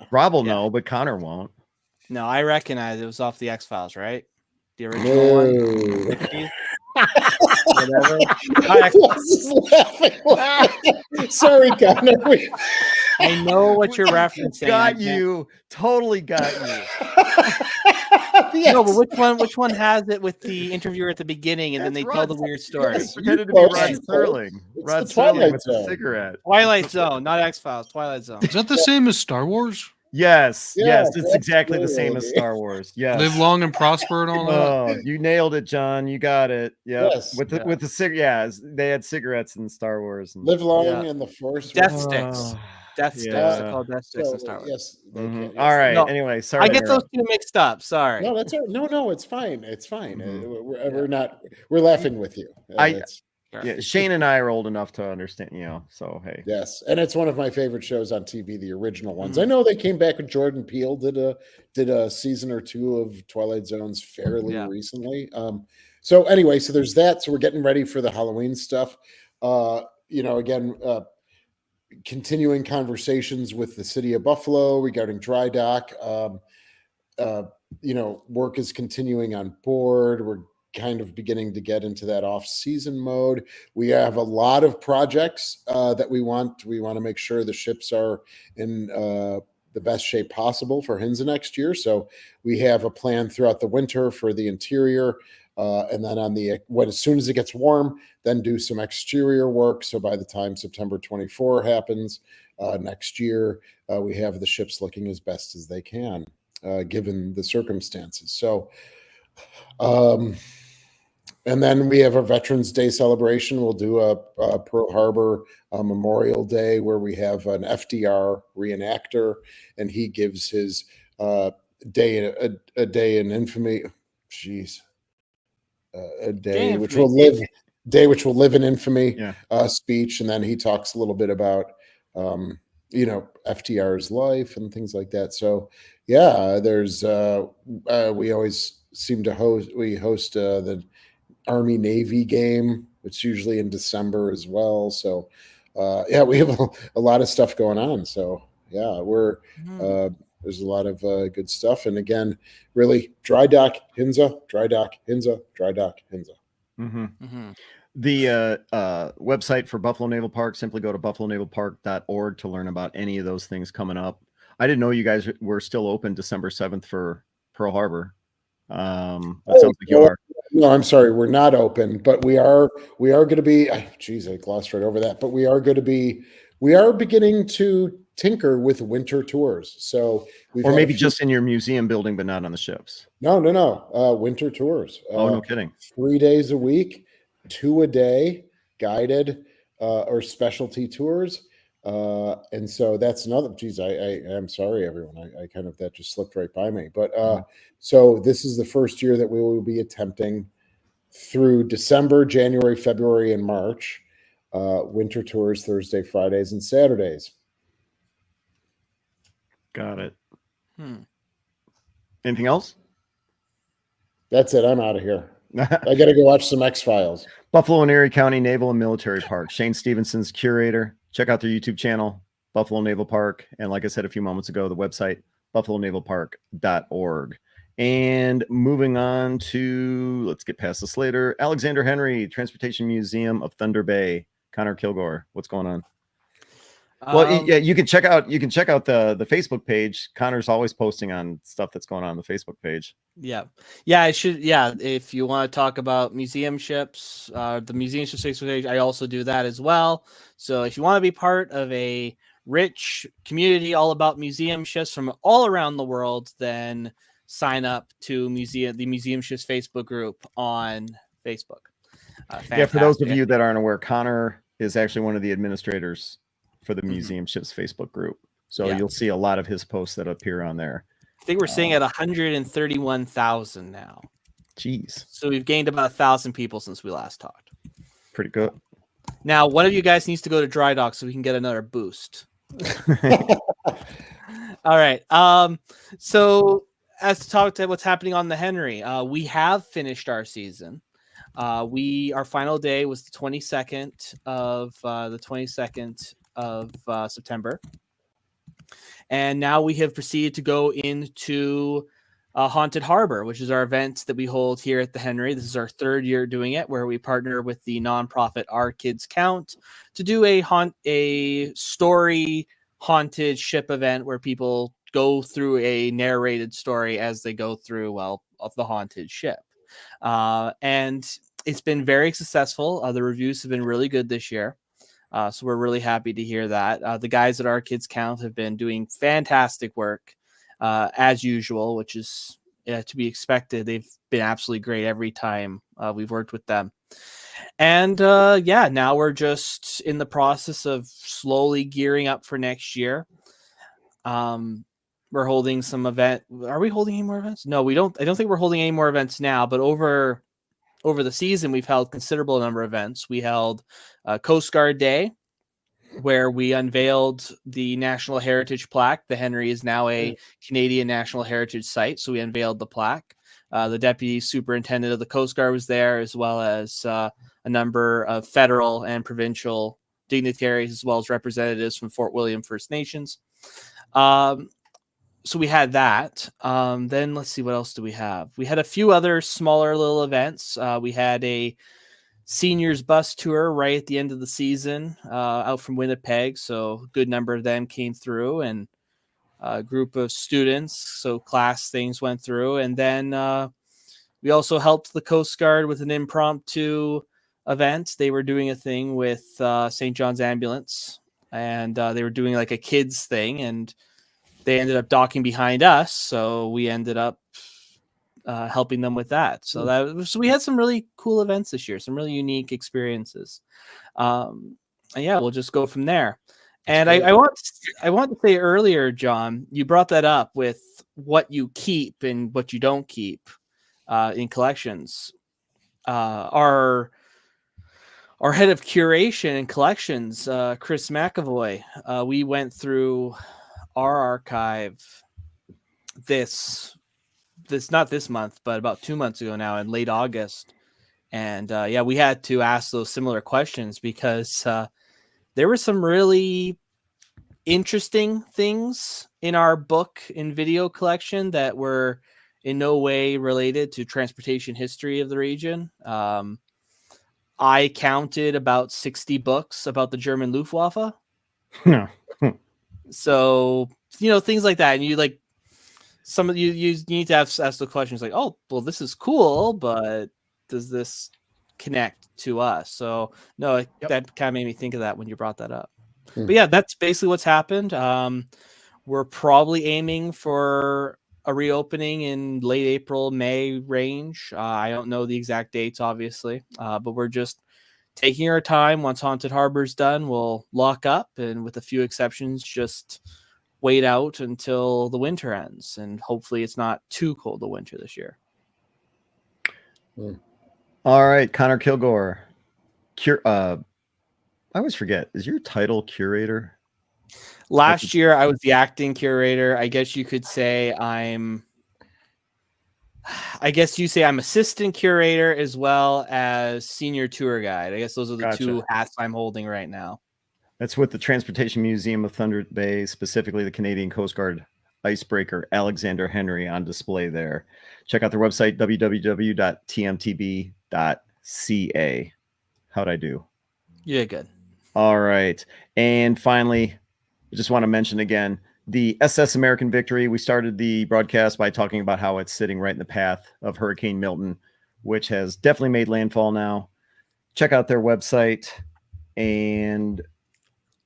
Rob will know, but Connor won't. No, I recognize it was off the X-Files, right? The original one. Whatever. Sorry, Connor. I know what you're referencing. Got you. Totally got you. Yes. No, but which one has it with the interviewer at the beginning and then they tell the weird story? Yes, pretended to be Rod Serling. Rod Serling with the cigarette. Twilight Zone, not X-Files. Twilight Zone. Is that the same as Star Wars? Yes, it's exactly the same as Star Wars. Yes. Live long and prosper and all that. Oh, you nailed it, John. You got it. Yeah. Yes, with the cigarettes, they had cigarettes in Star Wars. Live long and the Force. Death sticks. Death sticks. They're called death sticks in Star Wars. Yes. Mm-hmm. All right. No, anyway, sorry. I get those two mixed up. Sorry. No, that's all right. No, it's fine. It's fine. Mm-hmm. We're laughing with you. Shane and I are old enough to understand, so hey. Yes, and it's one of my favorite shows on TV, the original ones. I know they came back with Jordan Peele, did a season or two of Twilight Zones fairly recently. So anyway, so there's that. So we're getting ready for the Halloween stuff. Continuing conversations with the city of Buffalo regarding dry dock. Work is continuing on board. We're kind of beginning to get into that off-season mode. We have a lot of projects that we want to make sure the ships are in the best shape possible for Hinsa next year. So we have a plan throughout the winter for the interior, and then as soon as it gets warm, then do some exterior work. So by the time September 24 happens next year, we have the ships looking as best as they can, given the circumstances. So, and then we have a Veterans Day celebration. We'll do a Pearl Harbor Memorial Day where we have an FDR reenactor, and he gives his day in infamy. Jeez, a day which will live in infamy speech, and then he talks a little bit about FDR's life and things like that. So there's we always seem to host the Army Navy game. It's usually in December as well. So we have a lot of stuff going on. So there's a lot of good stuff. And again, really dry dock Hinsa, dry dock Hinsa, dry dock Hinsa. Mm-hmm. Mm-hmm. The website for Buffalo Naval Park, simply go to buffalonavalpark.org to learn about any of those things coming up. I didn't know you guys were still open December 7th for Pearl Harbor. Sounds like you are. No, I'm sorry, we're not open, but we are going to be. Geez, I glossed right over that. But we are going to be We are beginning to tinker with winter tours. So we've Or had a maybe few- just in your museum building, but not on the ships. no, winter tours. Oh, no kidding. 3 days a week, 2 a day, guided or specialty tours. And so that's another. Geez, I'm sorry, everyone. I kind of that just slipped right by me. But so this is the first year that we will be attempting through December, January, February, and March. Winter tours Thursday, Fridays, and Saturdays. Got it. Anything else? That's it. I'm out of here. I got to go watch some X-Files. Buffalo and Erie County Naval and Military Park. Shane Stevenson's curator. Check out their YouTube channel, Buffalo Naval Park. And like I said a few moments ago, the website, buffalonavalpark.org. And moving on to, let's get past the Slater. Alexander Henry, Transportation Museum of Thunder Bay. Connor Kilgore, what's going on? Well, yeah, you can check out the Facebook page. Connor's always posting on stuff that's going on the Facebook page. Yeah, I should. Yeah, if you want to talk about museum ships, the museum ships Facebook page, I also do that as well. So if you want to be part of a rich community all about museum ships from all around the world, then sign up to the Museum Ships Facebook group on Facebook. Yeah, for those of you that aren't aware, Connor is actually one of the administrators for the Museum Ships Facebook group. So you'll see a lot of his posts that appear on there. I think we're sitting at 131,000 now. Jeez. So we've gained about 1,000 people since we last talked. Pretty good. Now, one of you guys needs to go to dry dock so we can get another boost. All right. So as to talk to what's happening on the Henry, we have finished our season. Our final day was the 22nd of September. And now we have proceeded to go into Haunted Harbor, which is our event that we hold here at the Henry. This is our third year doing it, where we partner with the nonprofit Our Kids Count to do a story haunted ship event where people go through a narrated story as they go through, of the haunted ship. And it's been very successful. The reviews have been really good this year. So we're really happy to hear that. The guys at Our Kids Count have been doing fantastic work as usual, which is to be expected. They've been absolutely great every time we've worked with them. And now we're just in the process of slowly gearing up for next year. We're holding some event. Are we holding any more events? No, we don't. I don't think we're holding any more events now, but over the season, we've held considerable number of events. We held Coast Guard Day, where we unveiled the National Heritage Plaque. The Henry is now a Canadian National Heritage Site, so we unveiled the plaque. The Deputy Superintendent of the Coast Guard was there, as well as a number of federal and provincial dignitaries, as well as representatives from Fort William First Nations. So we had that. Then let's see, what else do we have? We had a few other smaller little events. We had a seniors bus tour right at the end of the season out from Winnipeg. So a good number of them came through, and a group of students. So class things went through. And then we also helped the Coast Guard with an impromptu event. They were doing a thing with St. John's Ambulance, and they were doing like a kids thing, and they ended up docking behind us, so we ended up helping them with that. So we had some really cool events this year, some really unique experiences. And yeah, we'll just go from there. And I want to say earlier, John, you brought that up with what you keep and what you don't keep in collections. Our head of curation and collections, Chris McAvoy, we went through our archive this not this month, but about 2 months ago now, in late August. And we had to ask those similar questions because there were some really interesting things in our book and video collection that were in no way related to transportation history of the region. I counted about 60 books about the German Luftwaffe. So, things like that. And you like some of you need to ask the questions like, oh, well, this is cool, but does this connect to us? So no, that kind of made me think of that when you brought that up. But yeah, that's basically what's happened. We're probably aiming for a reopening in late April, May range. I don't know the exact dates, obviously, but we're just taking our time. Once Haunted Harbor's done, we'll lock up, and with a few exceptions, just wait out until the winter ends. And hopefully it's not too cold the winter this year. All right, Connor Kilgore. I always forget. Is your title curator? Last year, I was the acting curator. I guess you could say I'm assistant curator as well as senior tour guide. I guess those are the two hats I'm holding right now. That's with the Transportation Museum of Thunder Bay, specifically the Canadian Coast Guard icebreaker Alexander Henry on display there. Check out their website, www.tmtb.ca. How'd I do? Yeah, good. All right. And finally, I just want to mention again, the SS American Victory. We started the broadcast by talking about how it's sitting right in the path of Hurricane Milton, which has definitely made landfall now. Check out their website, and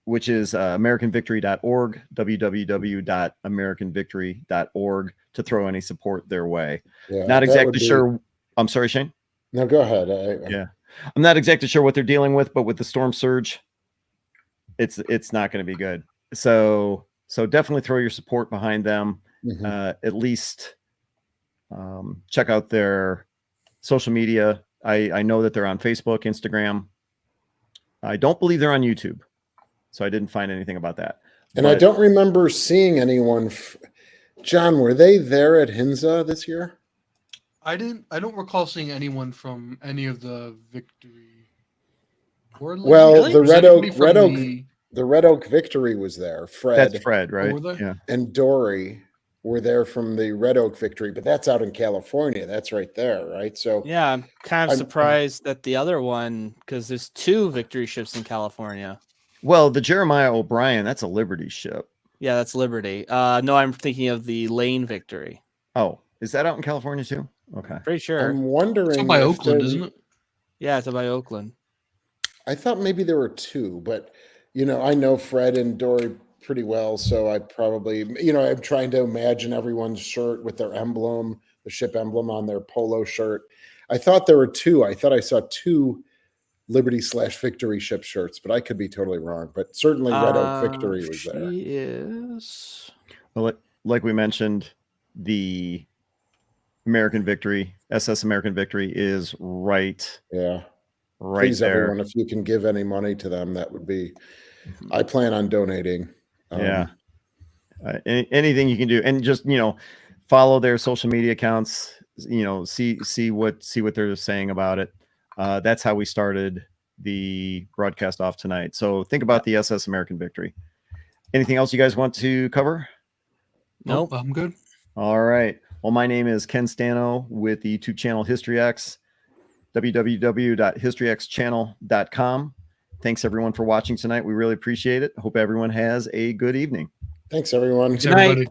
which is americanvictory.org, www.americanvictory.org, to throw any support their way. Yeah, not exactly sure. I'm sorry, Shane? No, go ahead. I'm not exactly sure what they're dealing with, but with the storm surge, it's not going to be good. So definitely throw your support behind them. At least check out their social media. I know that they're on Facebook, Instagram. I don't believe they're on YouTube, so I didn't find anything about that. And I don't remember seeing anyone. John, were they there at Hinsa this year? I don't recall seeing anyone from any of the Victory. Well, really? The Red Oak Victory was there. That's Fred, right? Yeah. And Dory were there from the Red Oak Victory, but that's out in California. That's right there, right? So yeah, I'm kind of surprised that the other one, because there's 2 Victory ships in California. Well, the Jeremiah O'Brien, that's a Liberty ship. Yeah, that's Liberty. No, I'm thinking of the Lane Victory. Oh, is that out in California too? Okay. Pretty sure. I'm wondering. It's by Oakland, isn't it? Yeah, it's by Oakland. I thought maybe there were 2, but I know Fred and Dory pretty well, so I probably, I'm trying to imagine everyone's shirt with their emblem, the ship emblem on their polo shirt. I thought there were 2. I thought I saw 2 Liberty/Victory ship shirts, but I could be totally wrong. But certainly Red Oak Victory was there. She is. Well, like we mentioned, the American Victory, SS American Victory, is right. Yeah. Right. Please, there. Everyone, if you can give any money to them, that would be. I plan on donating. Anything you can do, and just follow their social media accounts. See what they're saying about it. That's how we started the broadcast off tonight. So think about the SS American Victory. Anything else you guys want to cover? Nope, I'm good. All right. Well, my name is Ken Stano with the YouTube channel HistoryX, www.historyxchannel.com. Thanks everyone for watching tonight. We really appreciate it. Hope everyone has a good evening. Thanks everyone. Thanks, everybody.